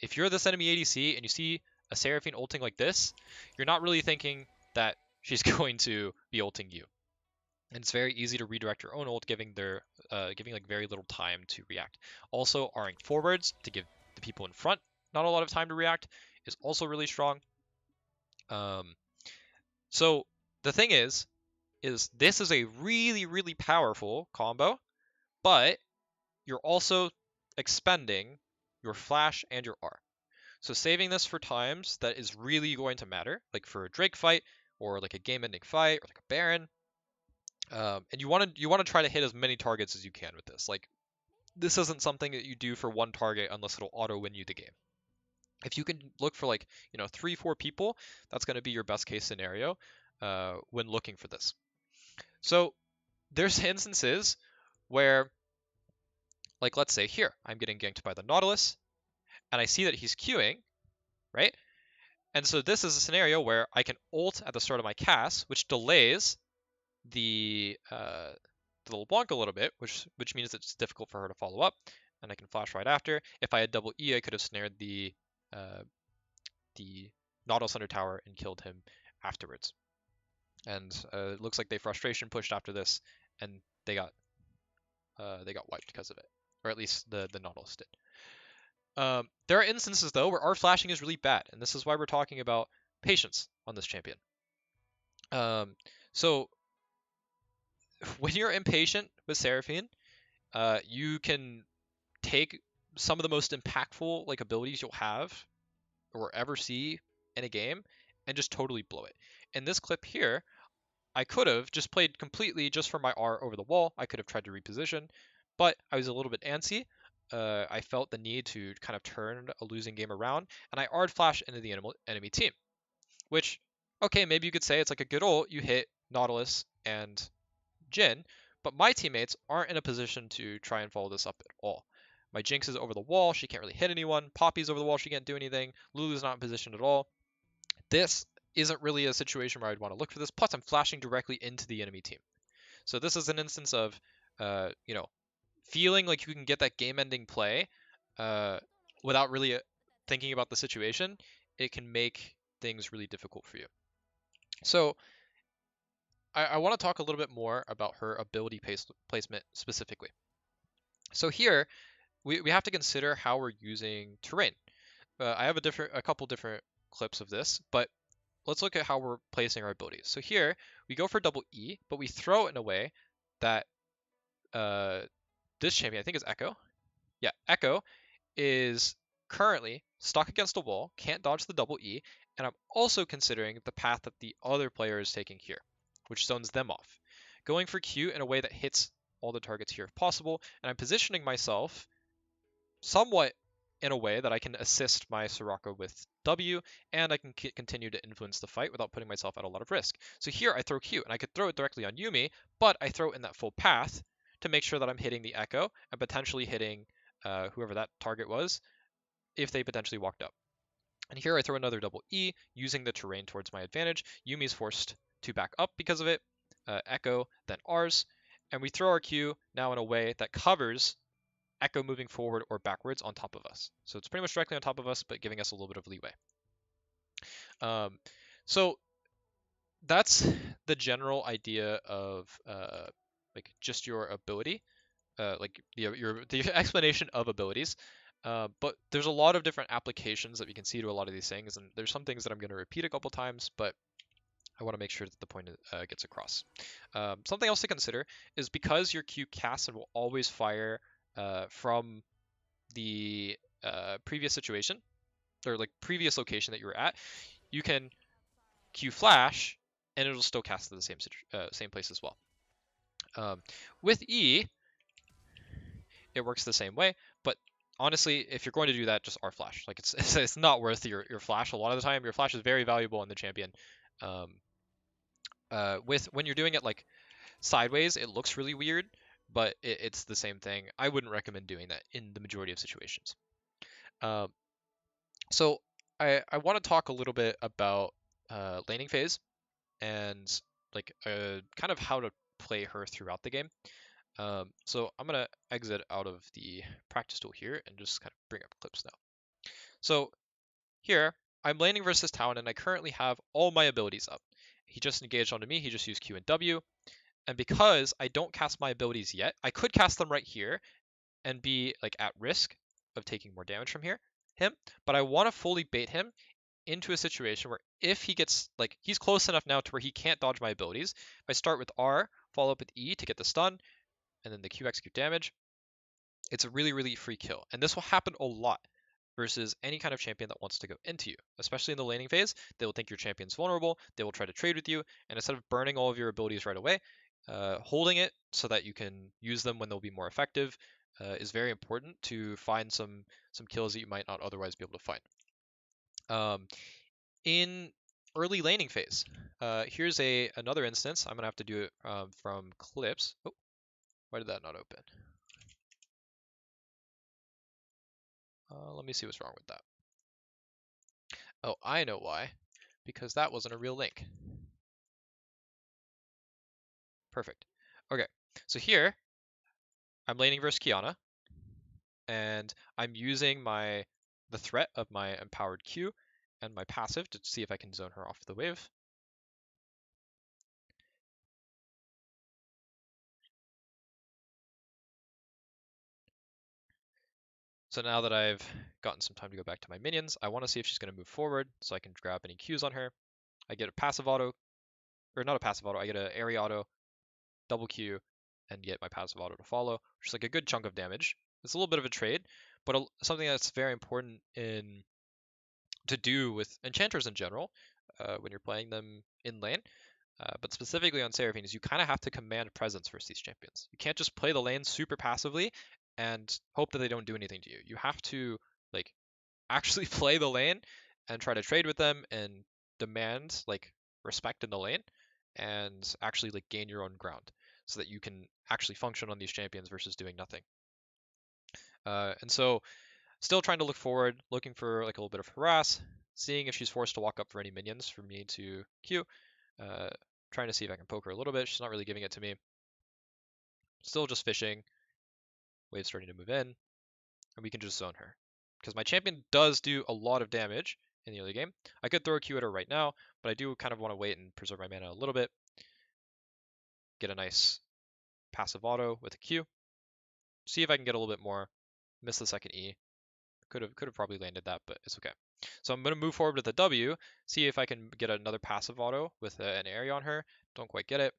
If you're this enemy ADC and you see a Seraphine ulting like this, you're not really thinking that she's going to be ulting you. And it's very easy to redirect your own ult, giving like very little time to react. Also, R'ing forwards to give the people in front not a lot of time to react is also really strong. So the thing is this is a really, really powerful combo, but you're also expending your flash and your R. So saving this for times that is really going to matter, like for a Drake fight or like a game-ending fight or like a Baron. And you want to try to hit as many targets as you can with this. Like this isn't something that you do for one target unless it'll auto win you the game. If you can look for like 3-4 people, that's going to be your best case scenario when looking for this. So there's instances where, like let's say here, I'm getting ganked by the Nautilus, and I see that he's queuing, right? And so this is a scenario where I can ult at the start of my cast, which delays the little bonk a little bit, which means it's difficult for her to follow up, and I can flash right after. If I had double E, I could have snared the Nautilus under tower and killed him afterwards. And it looks like they frustration pushed after this, and they got wiped because of it, or at least the Nautilus did. There are instances though where R flashing is really bad, and this is why we're talking about patience on this champion. So when you're impatient with Seraphine, you can take some of the most impactful like abilities you'll have or ever see in a game and just totally blow it. In this clip here, I could have just played completely just for my R over the wall. I could have tried to reposition, but I was a little bit antsy. I felt the need to kind of turn a losing game around, and I R'd flash into the enemy team, which, okay, maybe you could say it's like a good ult, you hit Nautilus and Jhin, but my teammates aren't in a position to try and follow this up at all. My Jinx is over the wall, she can't really hit anyone. Poppy's over the wall, she can't do anything. Lulu's not in position at all. This isn't really a situation where I'd want to look for this. Plus, I'm flashing directly into the enemy team. So this is an instance of, you know, feeling like you can get that game-ending play uh, without really thinking about the situation. It can make things really difficult for you. So I want to talk a little bit more about her ability placement specifically. So here we have to consider how we're using terrain. I have a couple different clips of this, but let's look at how we're placing our abilities. So here we go for double E, but we throw it in a way that this champion, I think is Echo. Yeah, Echo is currently stuck against a wall, can't dodge the double E, and I'm also considering the path that the other player is taking here, which zones them off. Going for Q in a way that hits all the targets here if possible, and I'm positioning myself somewhat in a way that I can assist my Soraka with W, and I can continue to influence the fight without putting myself at a lot of risk. So here I throw Q, and I could throw it directly on Yuumi, but I throw it in that full path to make sure that I'm hitting the Echo and potentially hitting whoever that target was if they potentially walked up. And here I throw another double E using the terrain towards my advantage. Yumi's forced to back up because of it. Echo, then ours. And we throw our Q now in a way that covers Echo moving forward or backwards on top of us. So it's pretty much directly on top of us, but giving us a little bit of leeway. So that's the general idea of like just your ability, like the explanation of abilities. But there's a lot of different applications that we can see to a lot of these things, and there's some things that I'm going to repeat a couple times, but I want to make sure that the point gets across. Something else to consider is because your Q casts and will always fire from the previous situation or like previous location that you were at, you can Q flash and it'll still cast to the same place as well. With E, it works the same way, but honestly, if you're going to do that, just R flash. Like it's not worth your flash a lot of the time. Your flash is very valuable in the champion. With when you're doing it like sideways, it looks really weird, but it's the same thing. I wouldn't recommend doing that in the majority of situations. So I want to talk a little bit about laning phase and like kind of how to play her throughout the game. So I'm gonna exit out of the practice tool here and just kind of bring up clips now. So here I'm laning versus Talon and I currently have all my abilities up. He just engaged onto me, he just used Q and W. And because I don't cast my abilities yet, I could cast them right here and be like at risk of taking more damage from him, but I want to fully bait him into a situation where if he gets like he's close enough now to where he can't dodge my abilities, if I start with R, follow up with E to get the stun, and then the Q execute damage, it's a really free kill. And this will happen a lot versus any kind of champion that wants to go into you, especially in the laning phase. They will think your champion's vulnerable, they will try to trade with you, and instead of burning all of your abilities right away, holding it so that you can use them when they'll be more effective is very important to find some kills that you might not otherwise be able to find. In early laning phase, here's another instance. I'm gonna have to do it from clips. Oh, why did that not open? Let me see what's wrong with that. Oh, I know why. Because that wasn't a real link. Perfect. Okay, so here I'm laning versus Kiana, and I'm using the threat of my empowered Q and my passive to see if I can zone her off the wave. So now that I've gotten some time to go back to my minions, I want to see if she's going to move forward so I can grab any Qs on her. I get a passive auto, or not a passive auto, I get an area auto, double Q, and get my passive auto to follow, which is like a good chunk of damage. It's a little bit of a trade, but something that's very important to do with enchanters in general when you're playing them in lane. But specifically on Seraphine is you kind of have to command presence versus these champions. You can't just play the lane super passively and hope that they don't do anything to you. You have to like actually play the lane and try to trade with them and demand like respect in the lane and actually like gain your own ground so that you can actually function on these champions versus doing nothing. And so still trying to look forward, looking for like a little bit of harass, seeing if she's forced to walk up for any minions for me to Q. Uh, trying to see if I can poke her a little bit. She's not really giving it to me. Still just fishing. Wave starting to move in, and we can just zone her. Because my champion does do a lot of damage in the early game. I could throw a Q at her right now, but I do kind of want to wait and preserve my mana a little bit. Get a nice passive auto with a Q. See if I can get a little bit more. Miss the second E. Could have probably landed that, but it's okay. So I'm going to move forward with the W, see if I can get another passive auto with an area on her. Don't quite get it.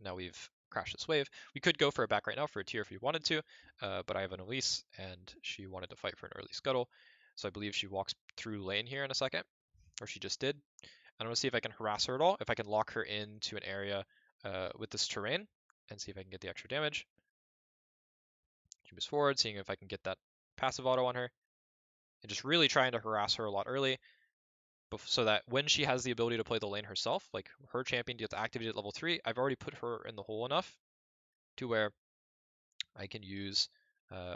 Now we've crashed this wave. We could go for a back right now for a tier if we wanted to, but I have an Elise, and she wanted to fight for an early scuttle. So I believe she walks through lane here in a second, or she just did. I want to see if I can harass her at all, if I can lock her into an area with this terrain, and see if I can get the extra damage. She moves forward, seeing if I can get that passive auto on her, and just really trying to harass her a lot early, so that when she has the ability to play the lane herself, like her champion gets activated at level 3, I've already put her in the hole enough to where I can use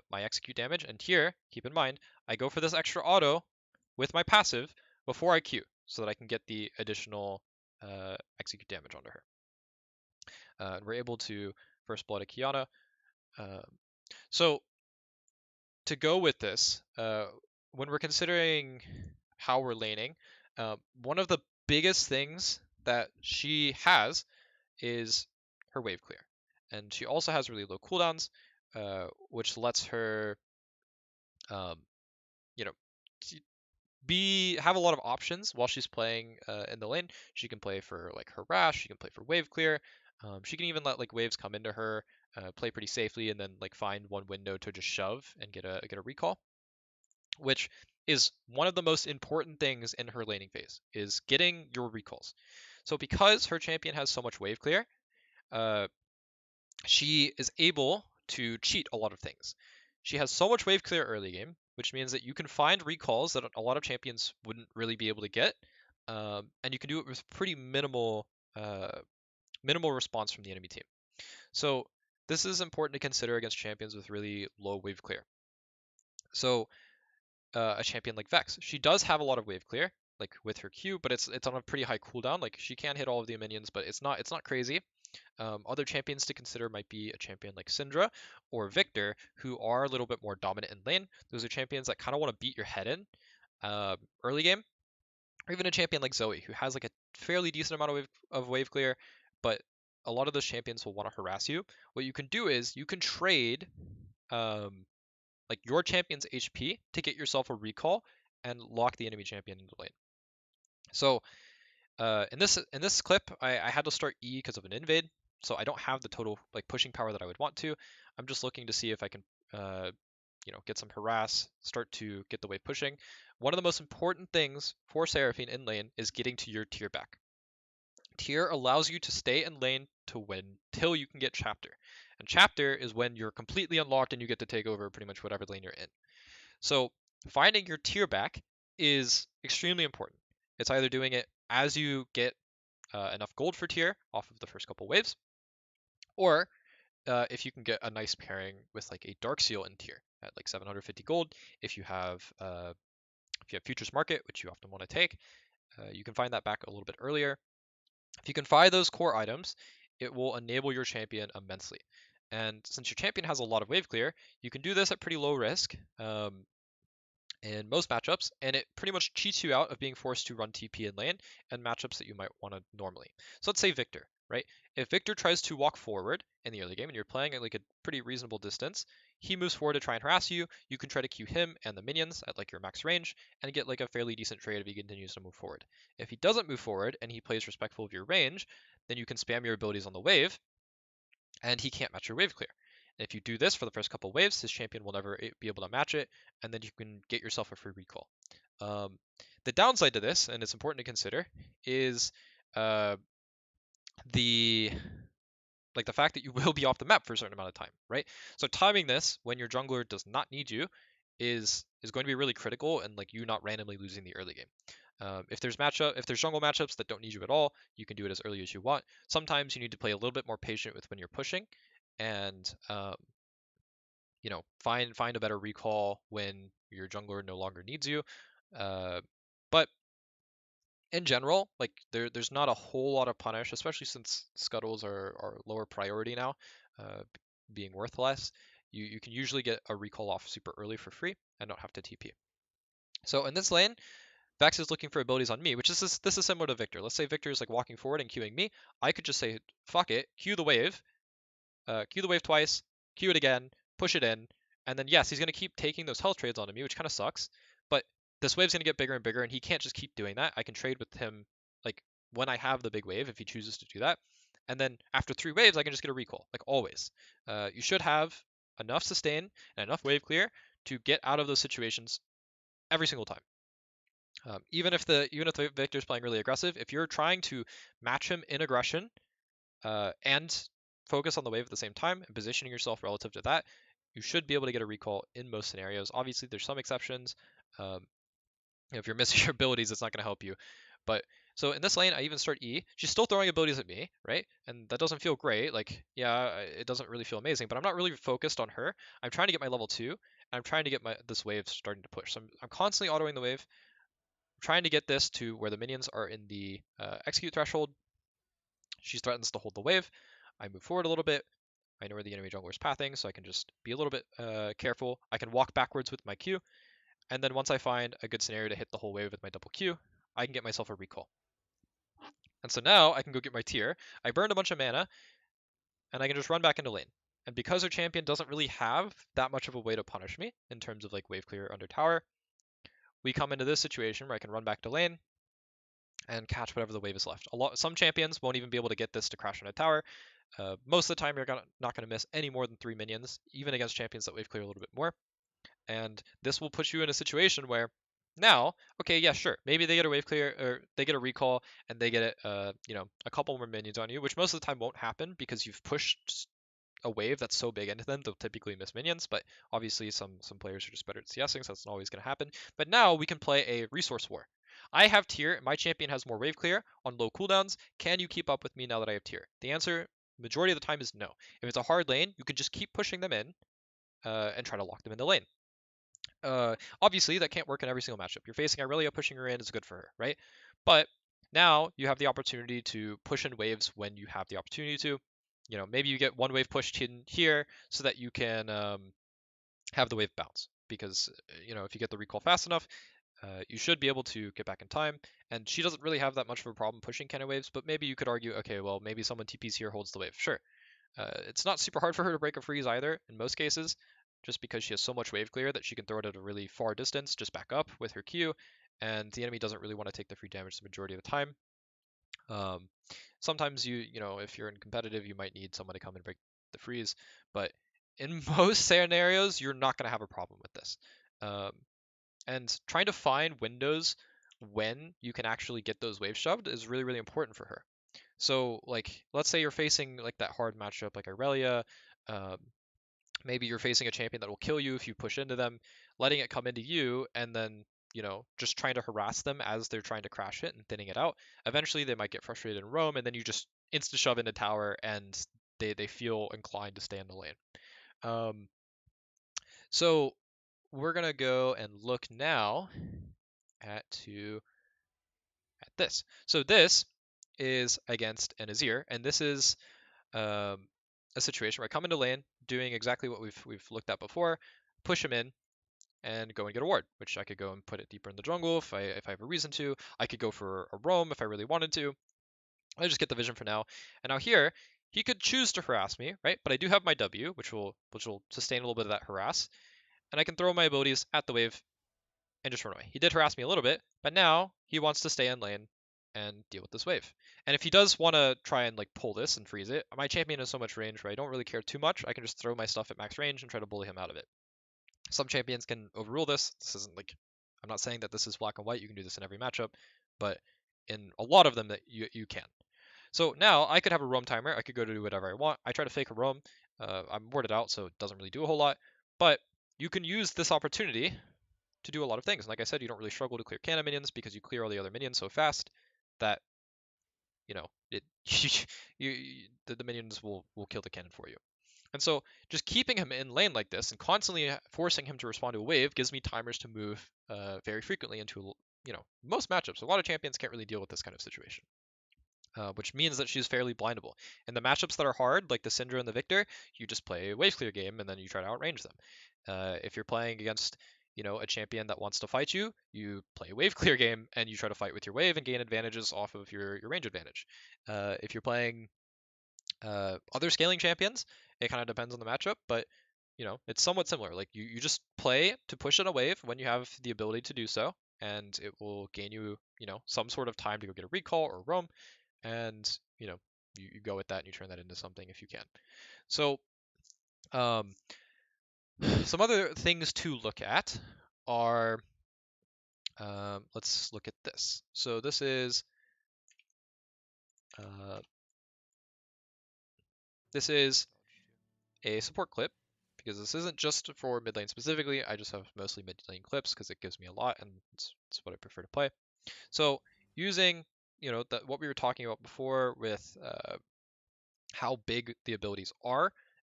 my execute damage. And here, keep in mind, I go for this extra auto with my passive before I Q, so that I can get the additional execute damage onto her. And we're able to first blood a Kiana. So to go with this, when we're considering how we're laning, one of the biggest things that she has is her wave clear. And she also has really low cooldowns, which lets her, you know, have a lot of options while she's playing in the lane. She can play for like harass, she can play for wave clear. She can even let like waves come into her, play pretty safely, and then like find one window to just shove and get a recall, which is one of the most important things in her laning phase, is getting your recalls. So because her champion has so much wave clear, she is able to cheat a lot of things. She has so much wave clear early game, which means that you can find recalls that a lot of champions wouldn't really be able to get, and you can do it with pretty minimal response from the enemy team. So this is important to consider against champions with really low wave clear. So a champion like Vex, she does have a lot of wave clear, like with her Q, but it's on a pretty high cooldown. Like she can hit all of the minions, but it's not crazy. Other champions to consider might be a champion like Syndra or Victor, who are a little bit more dominant in lane. Those are champions that kind of want to beat your head in early game, or even a champion like Zoe, who has like a fairly decent amount of wave clear, but a lot of those champions will want to harass you. What you can do is you can trade like your champion's HP to get yourself a recall and lock the enemy champion into lane. So in this clip, I had to start E because of an invade, so I don't have the total like pushing power that I would want to. I'm just looking to see if I can get some harass, start to get the wave pushing. One of the most important things for Seraphine in lane is getting to your tier back. Tier allows you to stay in lane to win till you can get chapter. And chapter is when you're completely unlocked and you get to take over pretty much whatever lane you're in. So finding your tier back is extremely important. It's either doing it as you get enough gold for tier off of the first couple waves, or if you can get a nice pairing with like a dark seal in tier at like 750 gold. If you have futures market, which you often want to take, you can find that back a little bit earlier. If you can find those core items, it will enable your champion immensely. And since your champion has a lot of wave clear, you can do this at pretty low risk in most matchups, and it pretty much cheats you out of being forced to run TP in lane and matchups that you might want to normally. So let's say Victor, right? If Victor tries to walk forward in the early game and you're playing at like a pretty reasonable distance, he moves forward to try and harass you. You can try to Q him and the minions at like your max range and get like a fairly decent trade if he continues to move forward. If he doesn't move forward and he plays respectful of your range, then you can spam your abilities on the wave and he can't match your wave clear. And if you do this for the first couple waves, his champion will never be able to match it, and then you can get yourself a free recall. The downside to this, and it's important to consider, is the fact that you will be off the map for a certain amount of time, right? So timing this when your jungler does not need you is going to be really critical and like you not randomly losing the early game. If there's jungle matchups that don't need you at all, you can do it as early as you want. Sometimes you need to play a little bit more patient with when you're pushing, and find a better recall when your jungler no longer needs you. But in general, like there's not a whole lot of punish, especially since scuttles are lower priority now, being worth less. You can usually get a recall off super early for free and not have to TP. So in this lane, Vex is looking for abilities on me, which this is similar to Victor. Let's say Victor is like walking forward and queuing me. I could just say, fuck it, Q the wave twice, Q it again, push it in, and then yes, he's going to keep taking those health trades onto me, which kind of sucks. But this wave's going to get bigger and bigger, and he can't just keep doing that. I can trade with him like when I have the big wave if he chooses to do that. And then after 3 waves, I can just get a recall, like always. You should have enough sustain and enough wave clear to get out of those situations every single time. Even if the Victor's playing really aggressive, if you're trying to match him in aggression and focus on the wave at the same time and positioning yourself relative to that, you should be able to get a recall in most scenarios. Obviously, there's some exceptions. If you're missing your abilities, it's not going to help you. But so in this lane, I even start E. She's still throwing abilities at me, right? And that doesn't feel great. Like, yeah, it doesn't really feel amazing, but I'm not really focused on her. I'm trying to get my level 2, and I'm trying to get this wave starting to push. So I'm constantly autoing the wave, trying to get this to where the minions are in the execute threshold. She threatens to hold the wave. I move forward a little bit. I know where the enemy jungler is pathing, so I can just be a little bit careful. I can walk backwards with my Q, and then once I find a good scenario to hit the whole wave with my double Q, I can get myself a recall. And so now I can go get my tier. I burned a bunch of mana, and I can just run back into lane. And because our champion doesn't really have that much of a way to punish me in terms of like wave clear under tower, we come into this situation where I can run back to lane and catch whatever the wave is left. Some champions won't even be able to get this to crash on a tower. Most of the time, you're not going to miss any more than 3 minions, even against champions that wave clear a little bit more. And this will put you in a situation where now, okay, yeah, sure, maybe they get a wave clear or they get a recall and they get a couple more minions on you, which most of the time won't happen because you've pushed a wave that's so big into them, they'll typically miss minions. But obviously, some players are just better at CSing, so that's not always going to happen. But now we can play a resource war. I have tier, my champion has more wave clear on low cooldowns. Can you keep up with me now that I have tier? The answer, majority of the time, is no. If it's a hard lane, you can just keep pushing them in and try to lock them in the lane. Obviously, that can't work in every single matchup. You're facing Irelia, pushing her in is good for her, right? But now you have the opportunity to push in waves when you have the opportunity to. Maybe you get one wave pushed in here so that you can have the wave bounce. Because, if you get the recall fast enough, you should be able to get back in time. And she doesn't really have that much of a problem pushing Cannon waves, but maybe you could argue, okay, well, maybe someone TPs here, holds the wave. Sure. It's not super hard for her to break a freeze either in most cases, just because she has so much wave clear that she can throw it at a really far distance, just back up with her Q, and the enemy doesn't really want to take the free damage the majority of the time. Sometimes if you're in competitive, you might need someone to come and break the freeze, but in most scenarios, you're not going to have a problem with this. And trying to find windows when you can actually get those waves shoved is really, really important for her. So, like, let's say you're facing like that hard matchup like Irelia, maybe you're facing a champion that will kill you if you push into them, letting it come into you, and then just trying to harass them as they're trying to crash it and thinning it out. Eventually, they might get frustrated and roam, and then you just insta shove into tower, and they feel inclined to stay in the lane. So we're gonna go and look now at this. So this is against an Azir, and this is a situation where I come into lane, doing exactly what we've looked at before, push him in, and go and get a ward, which I could go and put it deeper in the jungle if I have a reason to. I could go for a roam if I really wanted to. I just get the vision for now. And now here, he could choose to harass me, right? But I do have my W, which will sustain a little bit of that harass, and I can throw my abilities at the wave and just run away. He did harass me a little bit, but now he wants to stay in lane and deal with this wave. And if he does want to try and like pull this and freeze it, my champion has so much range where I don't really care too much. I can just throw my stuff at max range and try to bully him out of it. Some champions can overrule this. This isn't like, I'm not saying that this is black and white. You can do this in every matchup, but in a lot of them that you can. So now I could have a roam timer. I could go to do whatever I want. I try to fake a roam. I'm warded out, so it doesn't really do a whole lot. But you can use this opportunity to do a lot of things. And like I said, you don't really struggle to clear cannon minions because you clear all the other minions so fast that it the minions will kill the cannon for you. And so just keeping him in lane like this and constantly forcing him to respond to a wave gives me timers to move very frequently into most matchups. A lot of champions can't really deal with this kind of situation. Which means that she's fairly blindable. In the matchups that are hard, like the Syndra and the Victor, you just play a wave clear game and then you try to outrange them. If you're playing against, a champion that wants to fight you, you play a wave clear game and you try to fight with your wave and gain advantages off of your range advantage. If you're playing other scaling champions, it kind of depends on the matchup, but it's somewhat similar. Like you just play to push in a wave when you have the ability to do so, and it will gain you, some sort of time to go get a recall or roam, and you go with that and you turn that into something if you can. So um, some other things to look at are let's look at this. So this is uh, a support clip because this isn't just for mid lane specifically. I just have mostly mid lane clips because it gives me a lot and it's what I prefer to play. So using what we were talking about before with how big the abilities are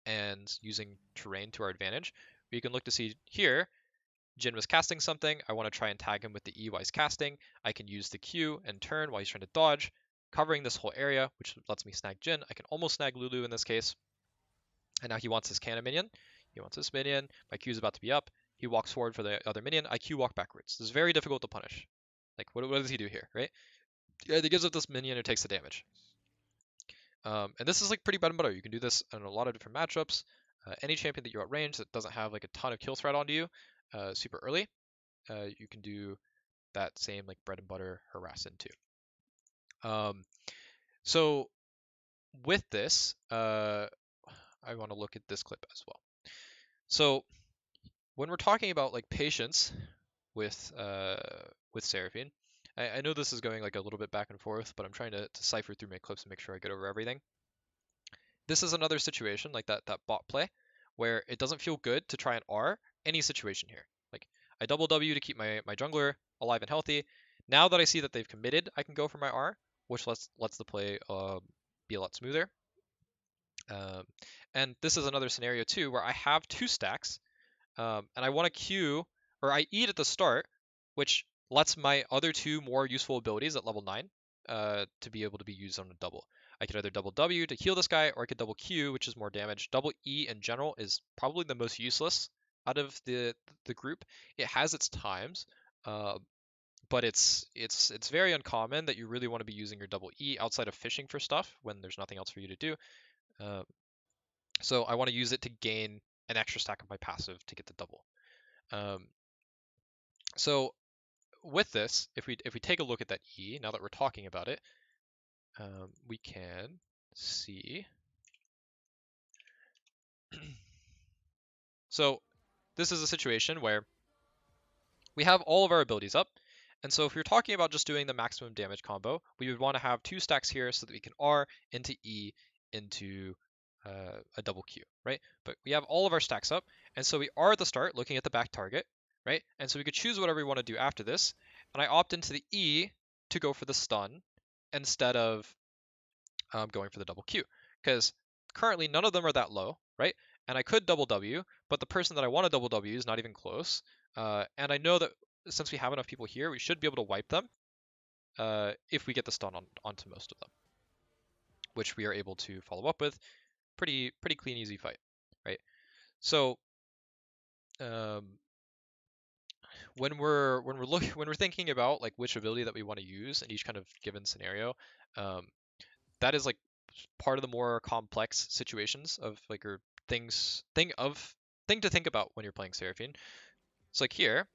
and using terrain to our advantage, we can look to see here, Jin was casting something. I want to try and tag him with the E while he's casting. I can use the Q and turn while he's trying to dodge, covering this whole area, which lets me snag Jin. I can almost snag Lulu in this case. And now he wants his cannon minion. He wants this minion. My Q is about to be up. He walks forward for the other minion. I Q walk backwards. This is very difficult to punish. Like, what does he do here, right? Yeah, he gives up this minion who takes the damage. And this is like pretty bread and butter. You can do this in a lot of different matchups. Any champion that you outrange that doesn't have like a ton of kill threat onto you super early, you can do that same like bread and butter harass into. So with this, I want to look at this clip as well. So when we're talking about like patience with Seraphine, I know this is going like a little bit back and forth, but I'm trying to cipher through my clips and make sure I get over everything. This is another situation like that bot play where it doesn't feel good to try and R any situation here. Like I double W to keep my jungler alive and healthy. Now that I see that they've committed, I can go for my R, which lets the play be a lot smoother. Um, and this is another scenario too where I have 2 stacks and I want to Q or I eat at the start, which lets my other 2 more useful abilities at level 9 to be able to be used on a double. I could either double W to heal this guy, or I could double Q, which is more damage. Double E in general is probably the most useless out of the group. It has its times, uh, but it's very uncommon that you really want to be using your double E outside of fishing for stuff when there's nothing else for you to do. Uh, so I want to use it to gain an extra stack of my passive to get the double. Um, so with this, if we take a look at that E, now that we're talking about it, we can see. So this is a situation where we have all of our abilities up. And so if you're talking about just doing the maximum damage combo, we would want to have 2 stacks here so that we can R into E into a double Q, right? But we have all of our stacks up, and so we are at the start looking at the back target, right? And so we could choose whatever we want to do after this, and I opt into the E to go for the stun instead of going for the double Q, because currently none of them are that low, right? And I could double W, but the person that I want to double W is not even close. And I know that since we have enough people here, we should be able to wipe them if we get the stun onto most of them, which we are able to follow up with. Pretty clean, easy fight, right? So when we're thinking about like which ability that we want to use in each kind of given scenario, that is like part of the more complex situations of like or thing to think about when you're playing Seraphine. So like here,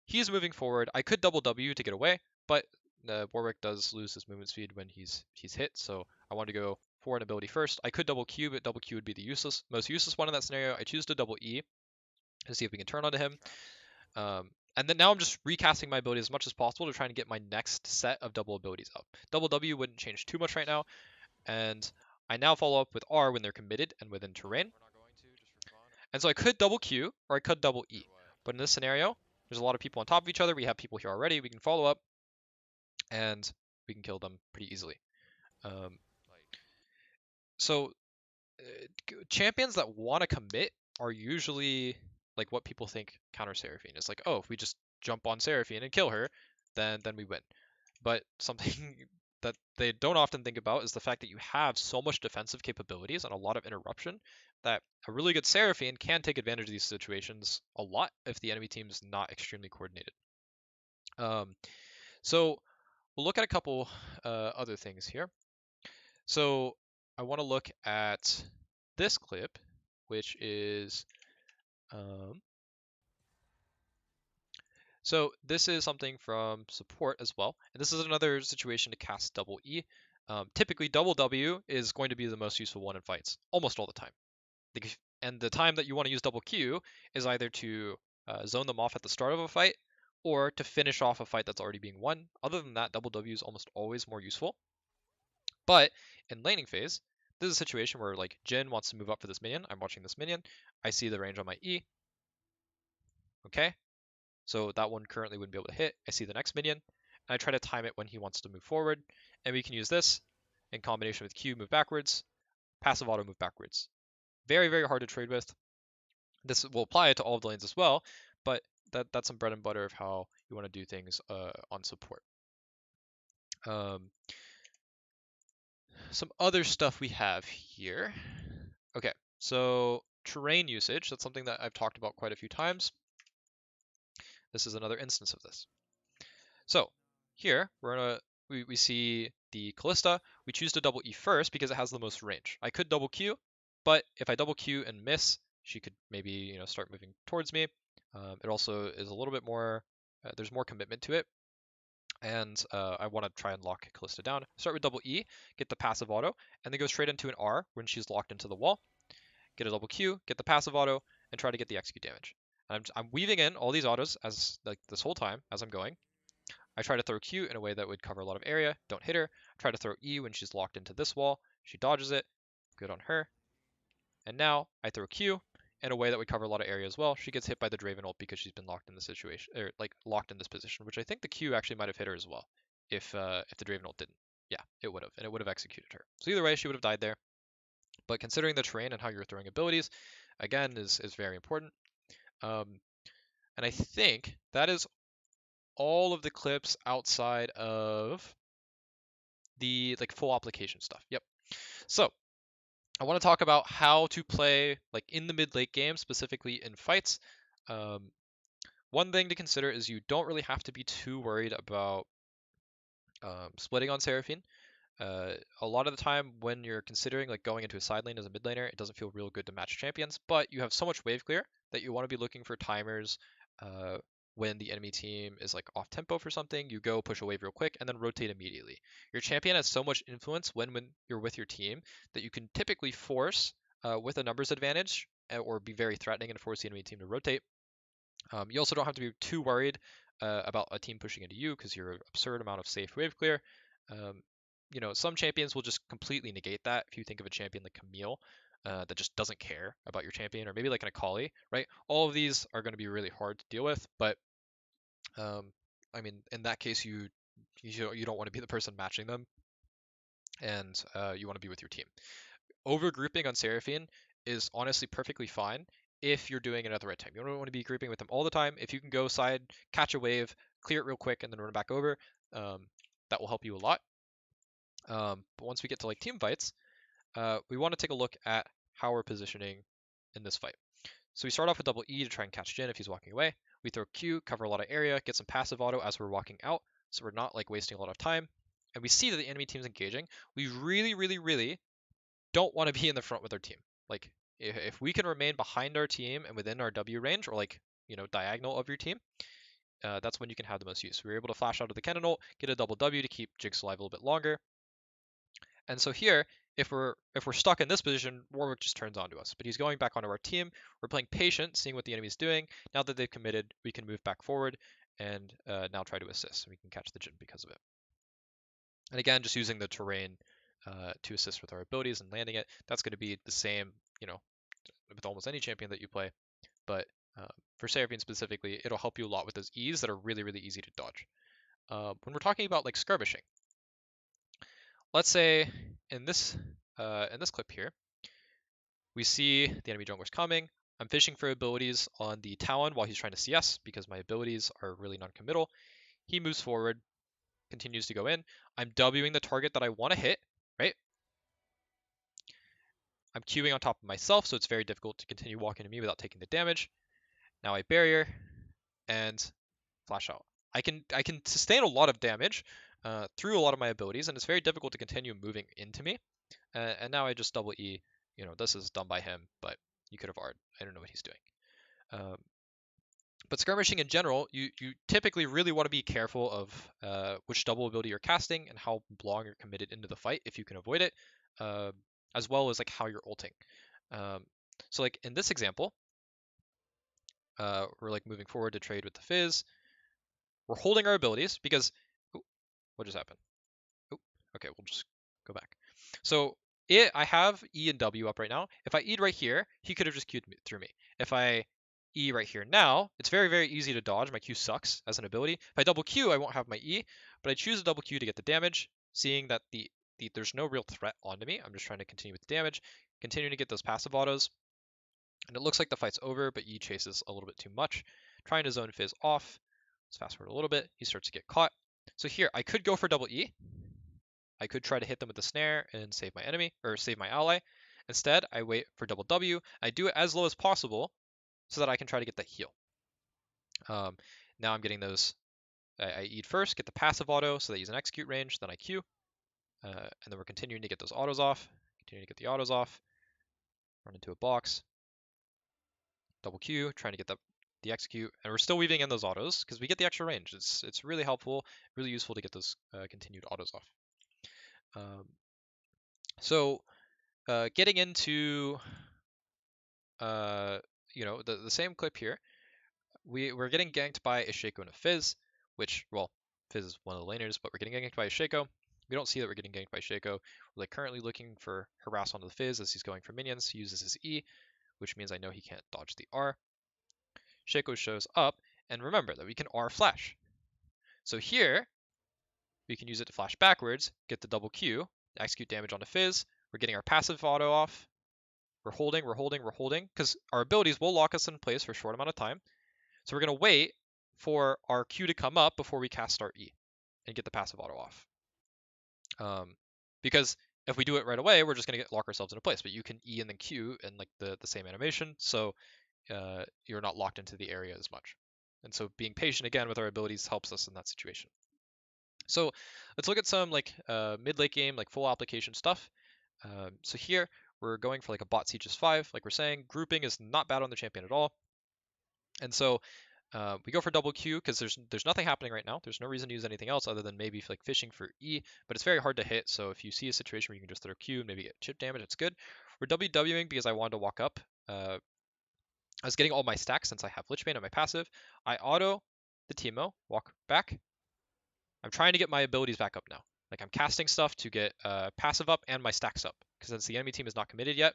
he's moving forward. I could double W to get away, but Warwick does lose his movement speed when he's hit, so I want to go for an ability first. I could double Q, but double Q would be the most useless one in that scenario. I choose to double E to see if we can turn onto him. And then now I'm just recasting my ability as much as possible to try and get my next set of double abilities up. Double W wouldn't change too much right now, and I now follow up with R when they're committed and within terrain. And so I could double Q or I could double E. But in this scenario, there's a lot of people on top of each other. We have people here already. We can follow up and we can kill them pretty easily. Um, so champions that want to commit are usually like what people think counter Seraphine. It's like, oh, if we just jump on Seraphine and kill her, then we win. But something that they don't often think about is the fact that you have so much defensive capabilities and a lot of interruption that a really good Seraphine can take advantage of these situations a lot if the enemy team is not extremely coordinated. Um, so we'll look at a couple other things here. So I want to look at this clip, which is so this is something from support as well, and this is another situation to cast double E. Typically, double W is going to be the most useful one in fights, almost all the time. And the time that you want to use double Q is either to zone them off at the start of a fight or to finish off a fight that's already being won. Other than that, double W is almost always more useful. But in laning phase, this is a situation where like Jin wants to move up for this minion. I'm watching this minion. I see the range on my E. Okay, so that one currently wouldn't be able to hit. I see the next minion, and I try to time it when he wants to move forward. And we can use this in combination with Q, move backwards, passive auto, move backwards. Very, very hard to trade with. This will apply to all of the lanes as well, but that's some bread and butter of how you want to do things on support. Some other stuff we have here. Okay, so terrain usage, that's something that I've talked about quite a few times. This is another instance of this. So here we see the Callista. We choose to double E first because it has the most range. I could double Q, but if I double Q and miss, she could maybe start moving towards me. It also is a little bit more. There's more commitment to it, and I want to try and lock Callista down. Start with double E, get the passive auto, and then go straight into an R when she's locked into the wall. Get a double Q, get the passive auto, and try to get the execute damage. I'm weaving in all these autos as like this whole time as I'm going. I try to throw Q in a way that would cover a lot of area, don't hit her. Try to throw E when she's locked into this wall. She dodges it, good on her. And now I throw Q in a way that would cover a lot of area as well. She gets hit by the Draven ult because she's been locked in the situation, or like locked in this position, which I think the Q actually might have hit her as well, if the Draven ult didn't. Yeah, it would have, and it would have executed her. So either way, she would have died there. But considering the terrain and how you're throwing abilities, again, is very important. And I think that is all of the clips outside of the like full application stuff. Yep. So I want to talk about how to play like in the mid late game, specifically in fights. One thing to consider is you don't really have to be too worried about splitting on Seraphine. A lot of the time when you're considering like going into a side lane as a mid laner, it doesn't feel real good to match champions, but you have so much wave clear that you want to be looking for timers when the enemy team is like off tempo for something, you go push a wave real quick and then rotate immediately. Your champion has so much influence when you're with your team that you can typically force with a numbers advantage or be very threatening and force the enemy team to rotate. You also don't have to be too worried about a team pushing into you because you're an absurd amount of safe wave clear. Some champions will just completely negate that. If you think of a champion like Camille that just doesn't care about your champion, or maybe like an Akali, right? All of these are going to be really hard to deal with, but I mean, in that case, you don't want to be the person matching them, and you want to be with your team. Overgrouping on Seraphine is honestly perfectly fine if you're doing it at the right time. You don't want to be grouping with them all the time. If you can go side, catch a wave, clear it real quick, and then run back over, that will help you a lot. But once we get to like team fights, we want to take a look at how we're positioning in this fight. So we start off with double E to try and catch Jin if he's walking away. We throw Q, cover a lot of area, get some passive auto as we're walking out, so we're not like wasting a lot of time. And we see that the enemy team's engaging. We really, really, really don't want to be in the front with our team. Like if we can remain behind our team and within our W range, or like diagonal of your team, that's when you can have the most use. We were able to flash out of the cannon ult, get a double W to keep Jiggs alive a little bit longer. And so here, if we're stuck in this position, Warwick just turns onto us. But he's going back onto our team. We're playing patient, seeing what the enemy's doing. Now that they've committed, we can move back forward and now try to assist. We can catch the Jin because of it. And again, just using the terrain to assist with our abilities and landing it. That's going to be the same, with almost any champion that you play, but for Seraphine specifically, it'll help you a lot with those E's that are really, really easy to dodge. When we're talking about like skirmishing, let's say in this clip here, we see the enemy jungler's coming. I'm fishing for abilities on the Talon while he's trying to CS because my abilities are really non-committal. He moves forward, continues to go in. I'm Wing the target that I want to hit, right? I'm queuing on top of myself, so it's very difficult to continue walking to me without taking the damage. Now I barrier and flash out. I can sustain a lot of damage through a lot of my abilities, and it's very difficult to continue moving into me. And now I just double E. This is done by him, but you could have Ard. I don't know what he's doing. But skirmishing in general, you typically really want to be careful of which double ability you're casting and how long you're committed into the fight if you can avoid it, as well as like how you're ulting. So like in this example, we're like moving forward to trade with the Fizz. We're holding our abilities because, ooh, what just happened? Ooh, okay, we'll just go back. So I have E and W up right now. If I E'd right here, he could have just Q'd through me. If I E right here now, it's very, very easy to dodge. My Q sucks as an ability. If I double Q, I won't have my E, but I choose a double Q to get the damage, seeing that there's no real threat onto me. I'm just trying to continue with the damage, continuing to get those passive autos. And it looks like the fight's over, but E chases a little bit too much. Trying to zone Fizz off. Let's fast forward a little bit. He starts to get caught. So here, I could go for double E. I could try to hit them with the snare and save my enemy, or save my ally. Instead, I wait for double W. I do it as low as possible so that I can try to get that heal. Now I'm getting those. I E'd first, get the passive auto so that he's in execute range, then I Q. And then we're continuing to get those autos off. Continue to get the autos off. Run into a box. Double Q, trying to get the execute. And we're still weaving in those autos because we get the extra range. It's really helpful, really useful to get those continued autos off. So getting into the same clip here, we're getting ganked by a Shaco and a Fizz, which, well, Fizz is one of the laners, but we're getting ganked by a Shaco. We don't see that we're getting ganked by Shaco. We're like currently looking for harass onto the Fizz as he's going for minions. He uses his E, which means I know he can't dodge the R. Shaco shows up, and remember that we can R flash. So here, we can use it to flash backwards, get the double Q, execute damage onto Fizz. We're getting our passive auto off. We're holding, because our abilities will lock us in place for a short amount of time. So we're going to wait for our Q to come up before we cast our E and get the passive auto off. Because if we do it right away, we're just going to lock ourselves into place. But you can E and then Q in like the same animation, so you're not locked into the area as much. And so being patient again with our abilities helps us in that situation. So let's look at some like mid-late game, like full application stuff. So here we're going for like a bot sieges 5. Like we're saying, grouping is not bad on the champion at all. And so we go for double Q because there's nothing happening right now. There's no reason to use anything else other than maybe like fishing for E, but it's very hard to hit. So if you see a situation where you can just throw Q and maybe get chip damage, it's good. We're WWing because I wanted to walk up. I was getting all my stacks since I have Lich Bane on my passive. I auto the Teemo, walk back. I'm trying to get my abilities back up now. Like I'm casting stuff to get passive up and my stacks up because since the enemy team is not committed yet.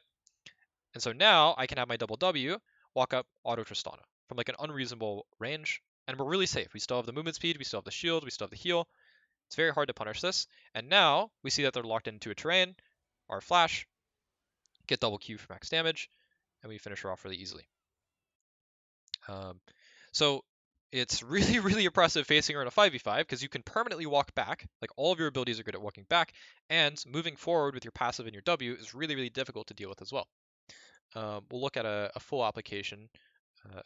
And so now I can have my double W, walk up, auto Tristana from like an unreasonable range, and we're really safe. We still have the movement speed, we still have the shield, we still have the heal. It's very hard to punish this. And now we see that they're locked into a terrain, our flash, get double Q for max damage, and we finish her off really easily. So it's really, really impressive facing her in a 5v5 because you can permanently walk back. Like all of your abilities are good at walking back, and moving forward with your passive and your W is really, really difficult to deal with as well. We'll look at a full application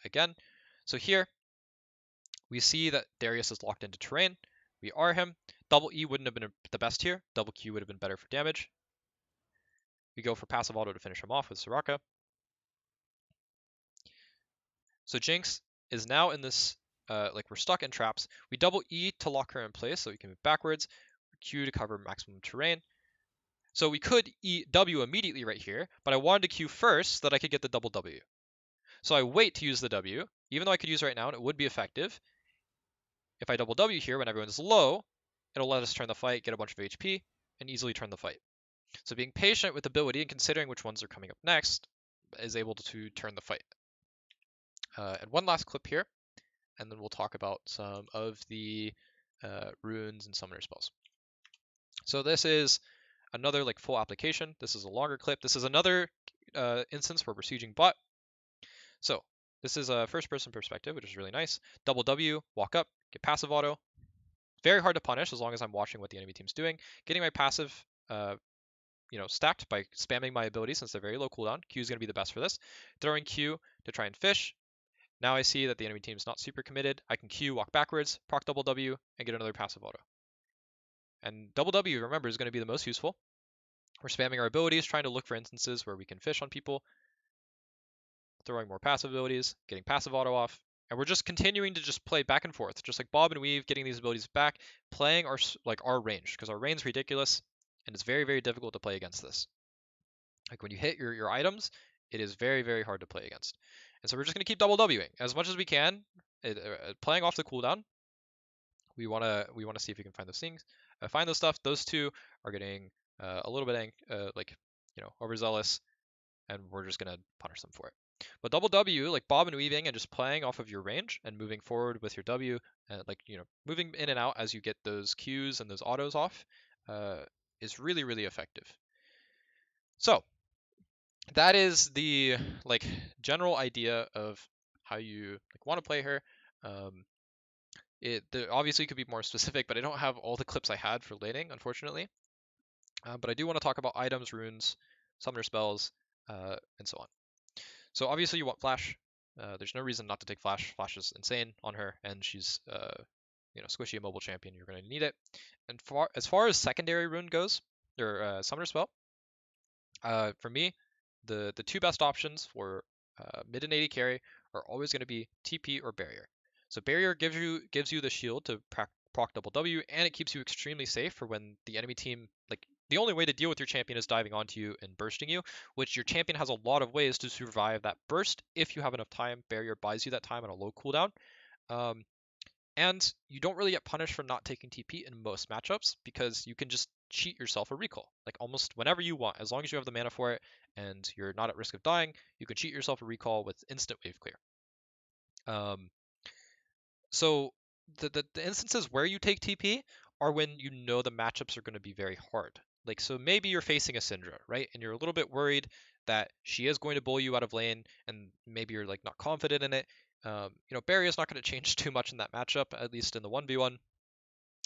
again. So here we see that Darius is locked into terrain. We are him. Double E wouldn't have been the best here. Double Q would have been better for damage. We go for passive auto to finish him off with Soraka. So Jinx is now in this, like we're stuck in traps. We double E to lock her in place so we can move backwards. Q to cover maximum terrain. So we could E W immediately right here, but I wanted to Q first so that I could get the double W. So I wait to use the W, even though I could use it right now and it would be effective. If I double W here when everyone's low, it'll let us turn the fight, get a bunch of HP, and easily turn the fight. So being patient with ability and considering which ones are coming up next is able to turn the fight. And one last clip here, and then we'll talk about some of the runes and summoner spells. So this is another like full application. This is a longer clip. This is another instance where we're sieging bot. So this is a first person perspective, which is really nice. Double W, walk up, get passive auto. Very hard to punish as long as I'm watching what the enemy team's doing. Getting my passive stacked by spamming my abilities since they're very low cooldown. Q is going to be the best for this. Throwing Q to try and fish. Now I see that the enemy team's not super committed. I can Q, walk backwards, proc double W, and get another passive auto. And double W, remember, is going to be the most useful. We're spamming our abilities, trying to look for instances where we can fish on people, throwing more passive abilities, getting passive auto off, and we're just continuing to just play back and forth, just like bob and weave, getting these abilities back, playing our range, because our range is ridiculous, and it's very, very difficult to play against this. Like when you hit your items, it is very, very hard to play against. And so we're just going to keep double Wing as much as we can, playing off the cooldown. We want to see if we can find those things, find those stuff. Those two are getting a little bit overzealous, and we're just going to punish them for it. But double W, like bob and weaving and just playing off of your range and moving forward with your W, moving in and out as you get those Qs and those autos off, is really, really effective. So that is the general idea of how you want to play her. There obviously could be more specific, but I don't have all the clips I had for laning, unfortunately. But I do want to talk about items, runes, summoner spells, and so on. So obviously you want Flash. There's no reason not to take Flash. Flash is insane on her, and she's squishy mobile champion. You're going to need it. And as far as secondary rune goes, or summoner spell, for me, the two best options for mid and AD carry are always going to be TP or barrier. So barrier gives you the shield to proc double W, and it keeps you extremely safe for when the enemy team, the only way to deal with your champion is diving onto you and bursting you, which your champion has a lot of ways to survive that burst if you have enough time. Barrier buys you that time on a low cooldown. And you don't really get punished for not taking TP in most matchups because you can just cheat yourself a recall, like almost whenever you want, as long as you have the mana for it and you're not at risk of dying, you can cheat yourself a recall with instant wave clear. So the instances where you take TP are when you know the matchups are going to be very hard. So maybe you're facing a Syndra, right? And you're a little bit worried that she is going to bully you out of lane, and maybe you're not confident in it. Barrier is not going to change too much in that matchup, at least in the 1v1.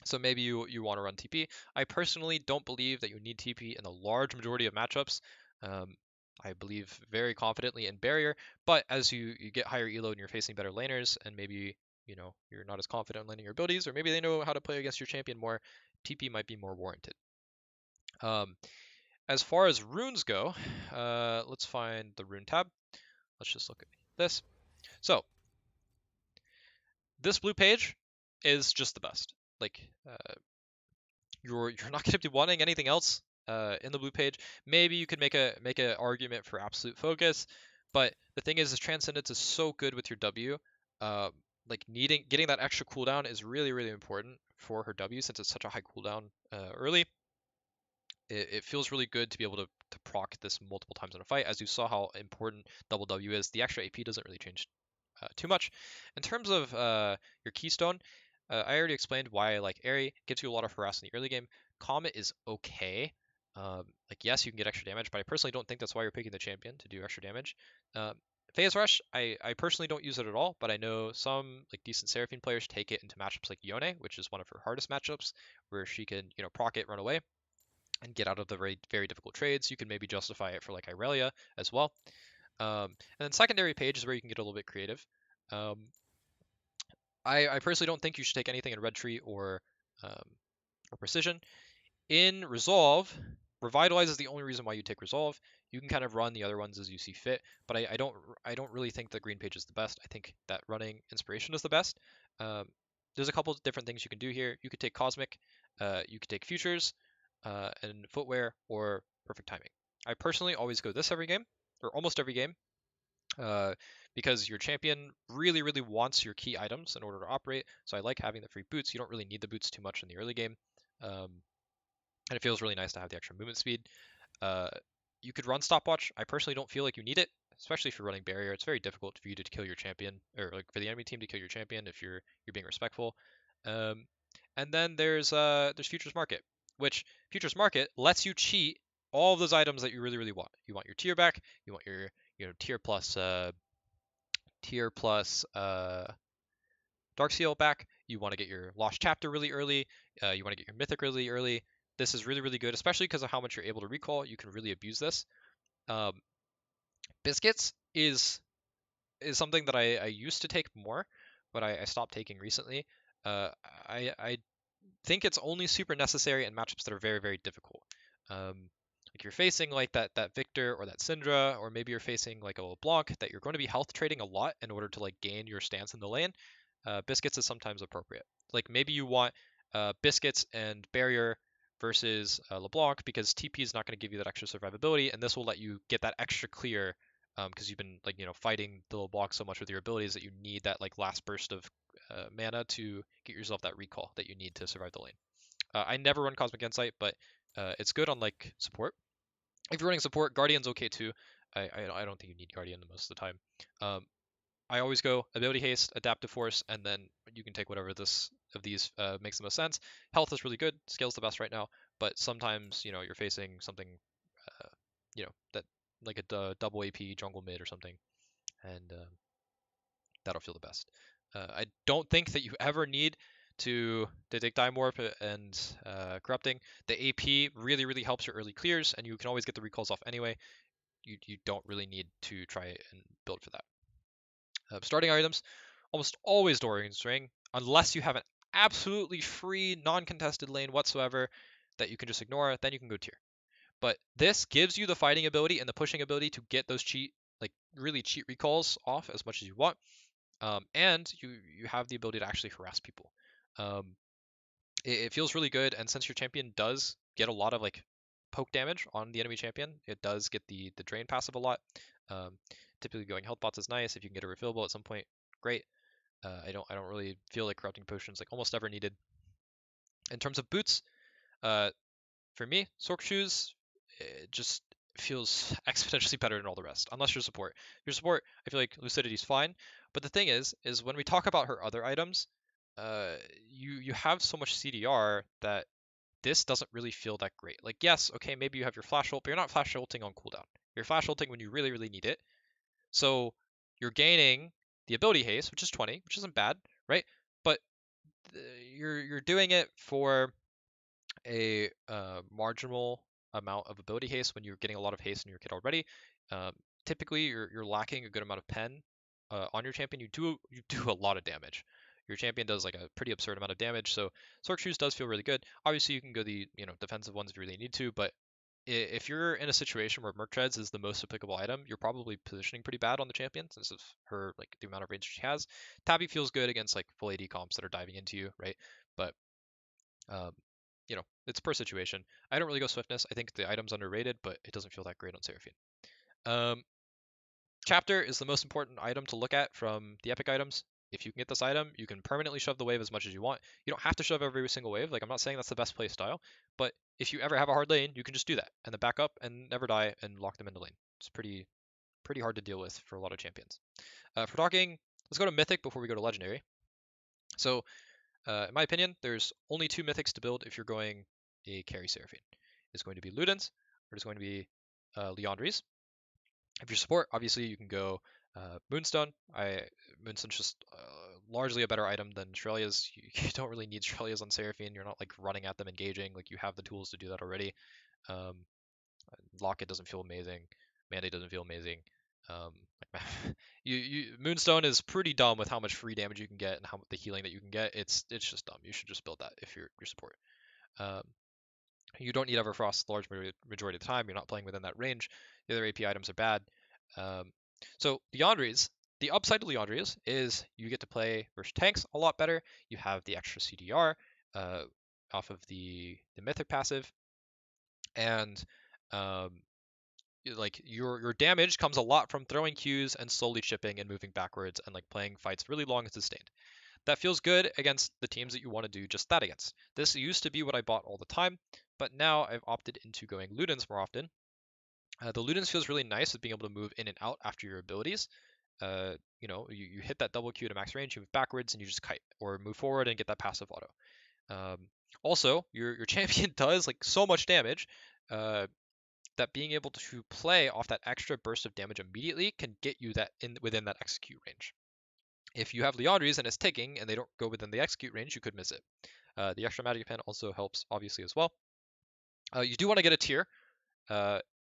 So maybe you want to run TP. I personally don't believe that you need TP in the large majority of matchups. I believe very confidently in barrier, but as you get higher elo and you're facing better laners, and maybe you're not as confident in landing your abilities, or maybe they know how to play against your champion more, TP might be more warranted. As far as runes go, let's find the rune tab. Let's just look at this. So this blue page is just the best. You're not going to be wanting anything else in the blue page. Maybe you could make an argument for absolute focus, but the thing is Transcendence is so good with your W. Getting that extra cooldown is really, really important for her W since it's such a high cooldown early. It feels really good to be able to proc this multiple times in a fight. As you saw how important double W is, the extra AP doesn't really change too much. In terms of your keystone, I already explained why I like Aerie. Gives you a lot of harass in the early game. Comet is okay. Yes, you can get extra damage, but I personally don't think that's why you're picking the champion, to do extra damage. Phase Rush, I personally don't use it at all, but I know some decent Seraphine players take it into matchups like Yone, which is one of her hardest matchups, where she can proc it, run away, and get out of the very, very difficult trades. You can maybe justify it for Irelia as well. And then secondary page is where you can get a little bit creative. I personally don't think you should take anything in Red Tree or Precision. In Resolve, Revitalize is the only reason why you take Resolve. You can kind of run the other ones as you see fit, but I don't really think the green page is the best. I think that running Inspiration is the best. There's a couple of different things you can do here. You could take Cosmic, you could take Futures, and Footwear, or Perfect Timing. I personally always go this every game, or almost every game, because your champion really, really wants your key items in order to operate. So I like having the free boots. You don't really need the boots too much in the early game. And it feels really nice to have the extra movement speed. You could run Stopwatch. I personally don't feel like you need it, especially if you're running barrier, it's very difficult for you to kill your champion, or like for the enemy team to kill your champion if you're being respectful. Um, and then there's Futures Market, which Futures Market lets you cheat all of those items that you really want. You want your tier back, you want your tier plus Dark Seal back. You want to get your Lost Chapter really early. You want to get your Mythic really early. This is really good, especially because of how much you're able to recall. You can really abuse this. Um, Biscuits is something that I used to take more, but I stopped taking recently. Uh, I think it's only super necessary in matchups that are very difficult. Like you're facing like that Victor or that Syndra, or maybe you're facing like a LeBlanc that you're going to be health trading a lot in order to like gain your stance in the lane. Biscuits is sometimes appropriate. Like maybe you want Biscuits and Barrier versus LeBlanc because TP is not going to give you that extra survivability, and this will let you get that extra clear because you've been like fighting the LeBlanc so much with your abilities that you need that like last burst of mana to get yourself that recall that you need to survive the lane. I never run Cosmic Insight, but it's good on like support. If you're running support, Guardian's okay too. I don't think you need Guardian most of the time. Um, I always go ability haste, adaptive force, and then you can take whatever this of these makes the most sense. Health is really good, scale's the best right now, but sometimes you're facing something that like a double AP jungle mid or something, and that'll feel the best. I don't think that you ever need to take Dimorph and Corrupting. The AP really helps your early clears, and you can always get the recalls off anyway. You don't really need to try and build for that. Starting items, almost always Dorian's Ring, unless you have an absolutely free, non-contested lane whatsoever that you can just ignore, then you can go tier. But this gives you the fighting ability and the pushing ability to get those really cheat recalls off as much as you want. And you have the ability to actually harass people. It feels really good, and since your champion does get a lot of like poke damage on the enemy champion, it does get the drain passive a lot. Um, Typically going health bots is nice. If you can get a refillable at some point, great. I don't really feel like corrupting potions like almost ever needed. In terms of boots, uh, for me, Sork shoes it just feels exponentially better than all the rest. Unless you're support. Your support, I feel like Lucidity's fine. But the thing is when we talk about her other items, you have so much CDR that this doesn't really feel that great. Like yes, okay, maybe you have your flash ult, but you're not flash ulting on cooldown. You're flash ulting when you really need it. So you're gaining the ability haste, which is 20, which isn't bad, right? But you're doing it for a marginal amount of ability haste when you're getting a lot of haste in your kit already. Um, Typically, you're lacking a good amount of pen on your champion. You do a lot of damage. Your champion does like a pretty absurd amount of damage, so Sork Shoes does feel really good. Obviously, you can go the defensive ones if you really need to, but if you're in a situation where Merc Treads is the most applicable item, you're probably positioning pretty bad on the champion since of her like the amount of range she has. Tabby feels good against like full AD comps that are diving into you, right? But um, it's per situation. I don't really go swiftness. I think the item's underrated, but it doesn't feel that great on Seraphine. Um, Chapter is the most important item to look at from the epic items. If you can get this item, you can permanently shove the wave as much as you want. You don't have to shove every single wave. Like I'm not saying that's the best play style, but if you ever have a hard lane, you can just do that and then back up and never die and lock them into lane. It's pretty hard to deal with for a lot of champions. For talking, let's go to Mythic before we go to Legendary. So in my opinion, there's only two mythics to build if you're going a carry Seraphine. It's going to be Ludens, or it's going to be Liandry's. If you're support, obviously you can go Moonstone. Moonstone's just largely a better item than Shrelia's. You don't really need Shrelia's on Seraphine. You're not like running at them engaging. Like you have the tools to do that already. Um, Locket doesn't feel amazing. Mandate doesn't feel amazing. Um, Moonstone is pretty dumb with how much free damage you can get and how the healing that you can get. It's just dumb. You should just build that if you're support. Um, you don't need Everfrost the large majority of the time. You're not playing within that range. The other AP items are bad. So Liandry's, the upside to Liandry's is you get to play versus tanks a lot better. You have the extra CDR off of the Mythic passive, and um, like your damage comes a lot from throwing Qs and slowly chipping and moving backwards and like playing fights really long and sustained. That feels good against the teams that you want to do just that against. This used to be what I bought all the time, but now I've opted into going Ludens more often The Ludens feels really nice with being able to move in and out after your abilities. You hit that double Q to max range, you move backwards, and you just kite, or move forward and get that passive auto. Also, your champion does like so much damage that being able to play off that extra burst of damage immediately can get you that within that execute range. If you have Liandry's and it's ticking and they don't go within the execute range, you could miss it. The extra magic pen also helps obviously as well. You do want to get a tier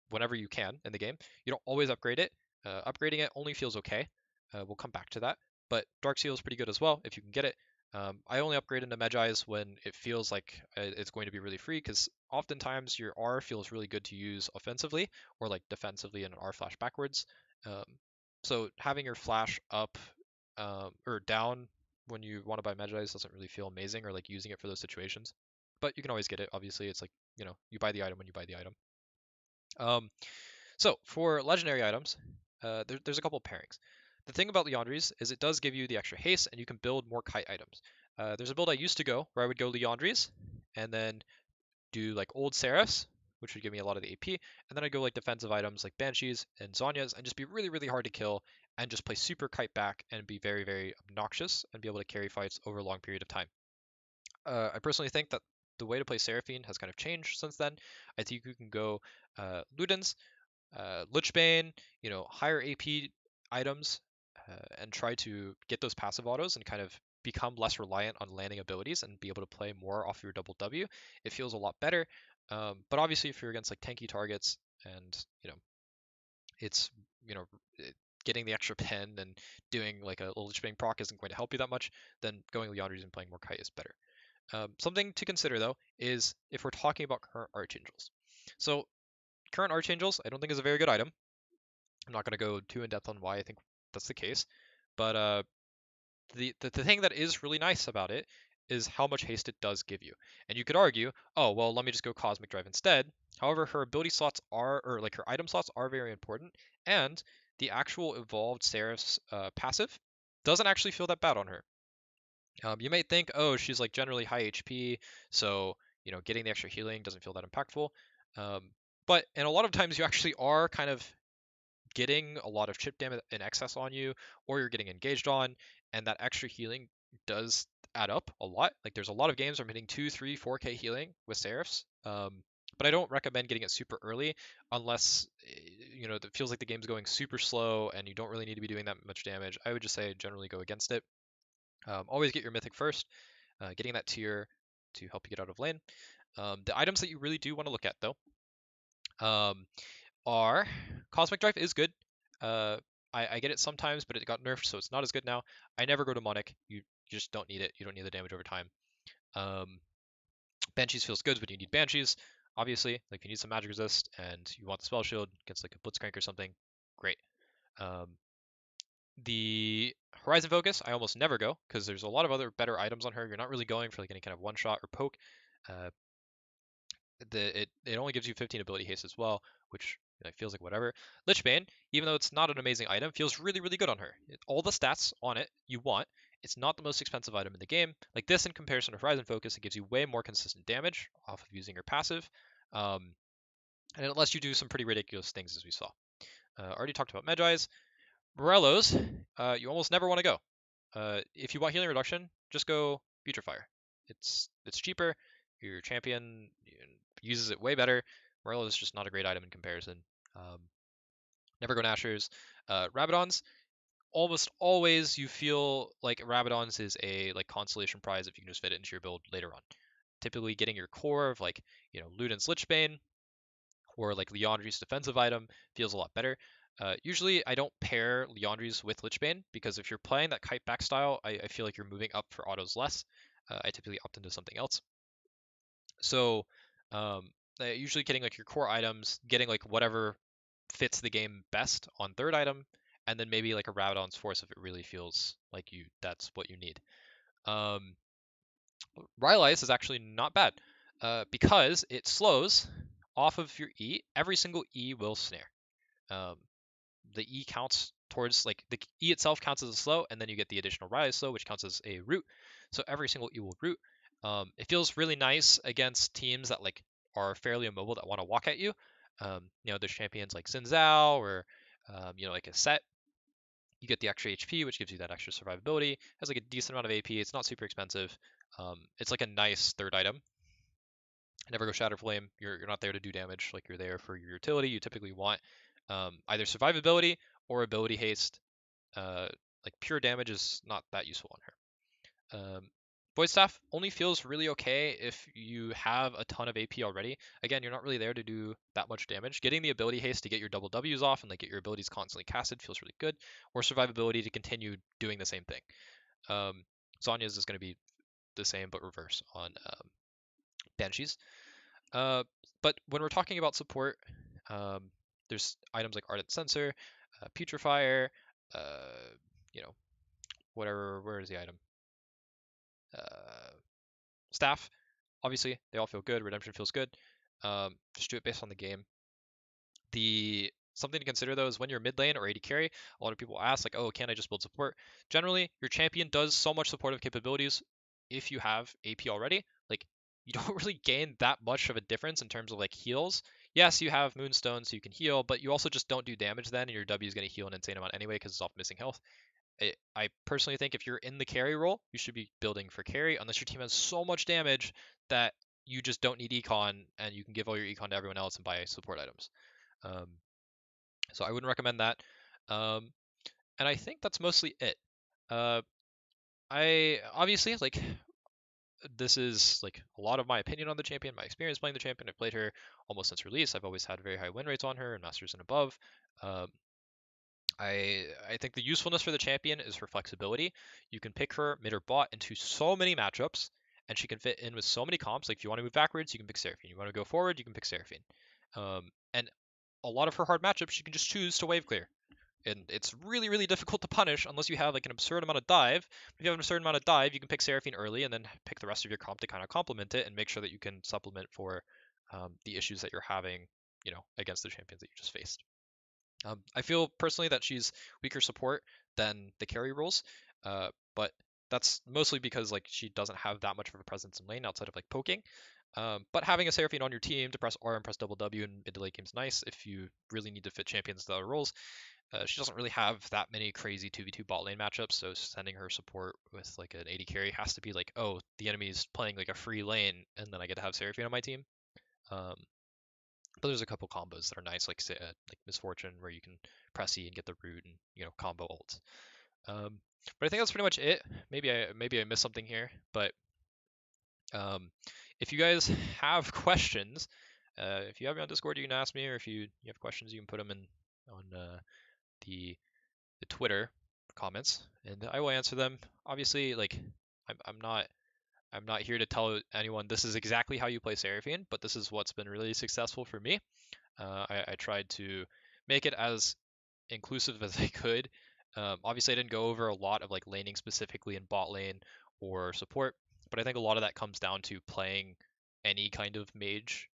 whenever you can in the game. You don't always upgrade it. Upgrading it only feels okay. We'll come back to that. But Dark Seal is pretty good as well if you can get it. I only upgrade into Magi's when it feels like it's going to be really free, because oftentimes your R feels really good to use offensively or like defensively in an R flash backwards. Um, so having your flash up or down when you want to buy Magi's doesn't really feel amazing, or like using it for those situations. But you can always get it. Obviously, it's like, you buy the item when you buy the item. So for legendary items, there's a couple of pairings. The thing about Liandry's is it does give you the extra haste, and you can build more kite items. There's a build I used to go where I would go Liandry's and then do like old Seraphs, which would give me a lot of the AP, and then I'd go like defensive items like Banshees and Zhonya's and just be really, really hard to kill and just play super kite back and be very, very obnoxious and be able to carry fights over a long period of time. I personally think that the way to play Seraphine has kind of changed since then. I think you can go Ludens, Lichbane, higher AP items, and try to get those passive autos and kind of become less reliant on landing abilities and be able to play more off your double W. It feels a lot better. But obviously, if you're against like tanky targets and it's you know getting the extra pen and doing like a little Lichbane proc isn't going to help you that much, then going Leandries and playing more kite is better. Something to consider though is if we're talking about current Archangels. So current Archangels, I don't think is a very good item. I'm not going to go too in depth on why I think that's the case, but the thing that is really nice about it is how much haste it does give you. And you could argue, oh well, let me just go Cosmic Drive instead. However, her ability slots are, or like her item slots are very important, and the actual evolved Seraph's passive doesn't actually feel that bad on her. You may think, oh, she's like generally high HP, so getting the extra healing doesn't feel that impactful. Um, but and a lot of times you actually are kind of getting a lot of chip damage in excess on you, or you're getting engaged on, and that extra healing does add up a lot. Like there's a lot of games where I'm hitting 2, 3, 4K healing with Seraphs. But I don't recommend getting it super early unless it feels like the game's going super slow and you don't really need to be doing that much damage. I would just say generally go against it. Always get your mythic first, getting that tier to help you get out of lane. The items that you really do want to look at though, um, are Cosmic Drive is good. Uh, I get it sometimes, but it got nerfed, so it's not as good now. I never go demonic. You just don't need it. You don't need the damage over time. Um, Banshees feels good, but you need Banshees. Obviously, like if you need some magic resist and you want the spell shield against like a Blitzcrank or something, great. Um, the Horizon Focus, I almost never go because there's a lot of other better items on her. You're not really going for like any kind of one shot or poke. Uh, it only gives you 15 ability haste as well, which feels like whatever. Lichbane, even though it's not an amazing item, feels really, really good on her. All the stats on it you want. It's not the most expensive item in the game. Like this, in comparison to Horizon Focus, it gives you way more consistent damage off of using your passive, and it lets you do some pretty ridiculous things, as we saw. Already talked about Magi's. Morello's, you almost never want to go. If you want healing reduction, just go Putrefier. It's cheaper. Your champion uses it way better. Morello is just not a great item in comparison. Um, Never go Nashers. Rabadons, almost always you feel like Rabadons is a like consolation prize if you can just fit it into your build later on. Typically getting your core of like, Luden's Lichbane or like Liandry's defensive item feels a lot better. Usually I don't pair Liandry's with Lichbane because if you're playing that kite back style, I feel like you're moving up for autos less. I typically opt into something else. So usually getting like your core items, getting like whatever fits the game best on third item, and then maybe like a Rabadon's Force if it really feels like that's what you need. Rylai's is actually not bad because it slows off of your E. Every single E will snare. Um, the E counts towards like the E itself counts as a slow, and then you get the additional Rylai's slow, which counts as a root. So every single E will root. It feels really nice against teams that like are fairly immobile that want to walk at you. There's champions like Xin Zhao or like a set. You get the extra HP, which gives you that extra survivability. Has like a decent amount of AP. It's not super expensive. It's like a nice third item. Never go Shatter Flame. You're not there to do damage. Like you're there for your utility. You typically want either survivability or ability haste. Like pure damage is not that useful on her. Void Staff only feels really okay if you have a ton of AP already. Again, you're not really there to do that much damage. Getting the ability haste to get your double Ws off and like get your abilities constantly casted feels really good, or survivability to continue doing the same thing. Zhonya's is going to be the same but reverse on Banshees. But when we're talking about support, there's items like Ardent Sensor, Putrefier, you know, whatever. Where is the item? Staff. Obviously, they all feel good. Redemption feels good. Just do it based on the game. Something to consider though is when you're mid lane or AD carry, a lot of people ask like, oh, can I just build support? Generally, your champion does so much supportive capabilities if you have AP already. Like you don't really gain that much of a difference in terms of like heals. Yes, you have Moonstone so you can heal, but you also just don't do damage then, and your W is going to heal an insane amount anyway because it's off missing health. I personally think if you're in the carry role, you should be building for carry unless your team has so much damage that you just don't need econ and you can give all your econ to everyone else and buy support items. Um, so I wouldn't recommend that. And I think that's mostly it. I obviously like this is like a lot of my opinion on the champion, my experience playing the champion. I've played her almost since release. I've always had very high win rates on her and masters and above. Um, I think the usefulness for the champion is her flexibility. You can pick her mid or bot into so many matchups, and she can fit in with so many comps. Like if you want to move backwards, you can pick Seraphine. You want to go forward, you can pick Seraphine. And a lot of her hard matchups, you can just choose to wave clear. And it's really, really difficult to punish unless you have like an absurd amount of dive. If you have an absurd amount of dive, you can pick Seraphine early and then pick the rest of your comp to kind of complement it and make sure that you can supplement for the issues that you're having, against the champions that you just faced. I feel personally that she's weaker support than the carry roles, but that's mostly because like she doesn't have that much of a presence in lane outside of like poking. But having a Seraphine on your team to press R and press double W in mid to late game is nice if you really need to fit champions to other roles. She doesn't really have that many crazy 2v2 bot lane matchups, so sending her support with like an AD carry has to be like, oh, the enemy's playing like a free lane, and then I get to have Seraphine on my team. Um, but there's a couple combos that are nice, like Misfortune, where you can press E and get the root and combo ults. But I think that's pretty much it. Maybe I missed something here, but if you guys have questions, if you have me on Discord, you can ask me, or if you have questions, you can put them in on the Twitter comments, and I will answer them. Obviously, like I'm not here to tell anyone this is exactly how you play Seraphine, but this is what's been really successful for me. I tried to make it as inclusive as I could. Obviously, I didn't go over a lot of like laning specifically in bot lane or support, but I think a lot of that comes down to playing any kind of mage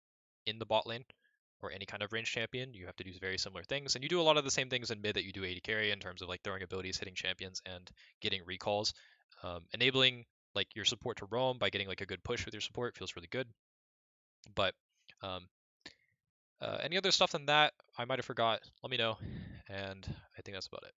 in the bot lane or any kind of range champion. You have to do very similar things, and you do a lot of the same things in mid that you do AD carry in terms of like throwing abilities, hitting champions, and getting recalls. Enabling like your support to roam by getting like a good push with your support feels really good. But um, any other stuff than that I might have forgot, let me know. And I think that's about it.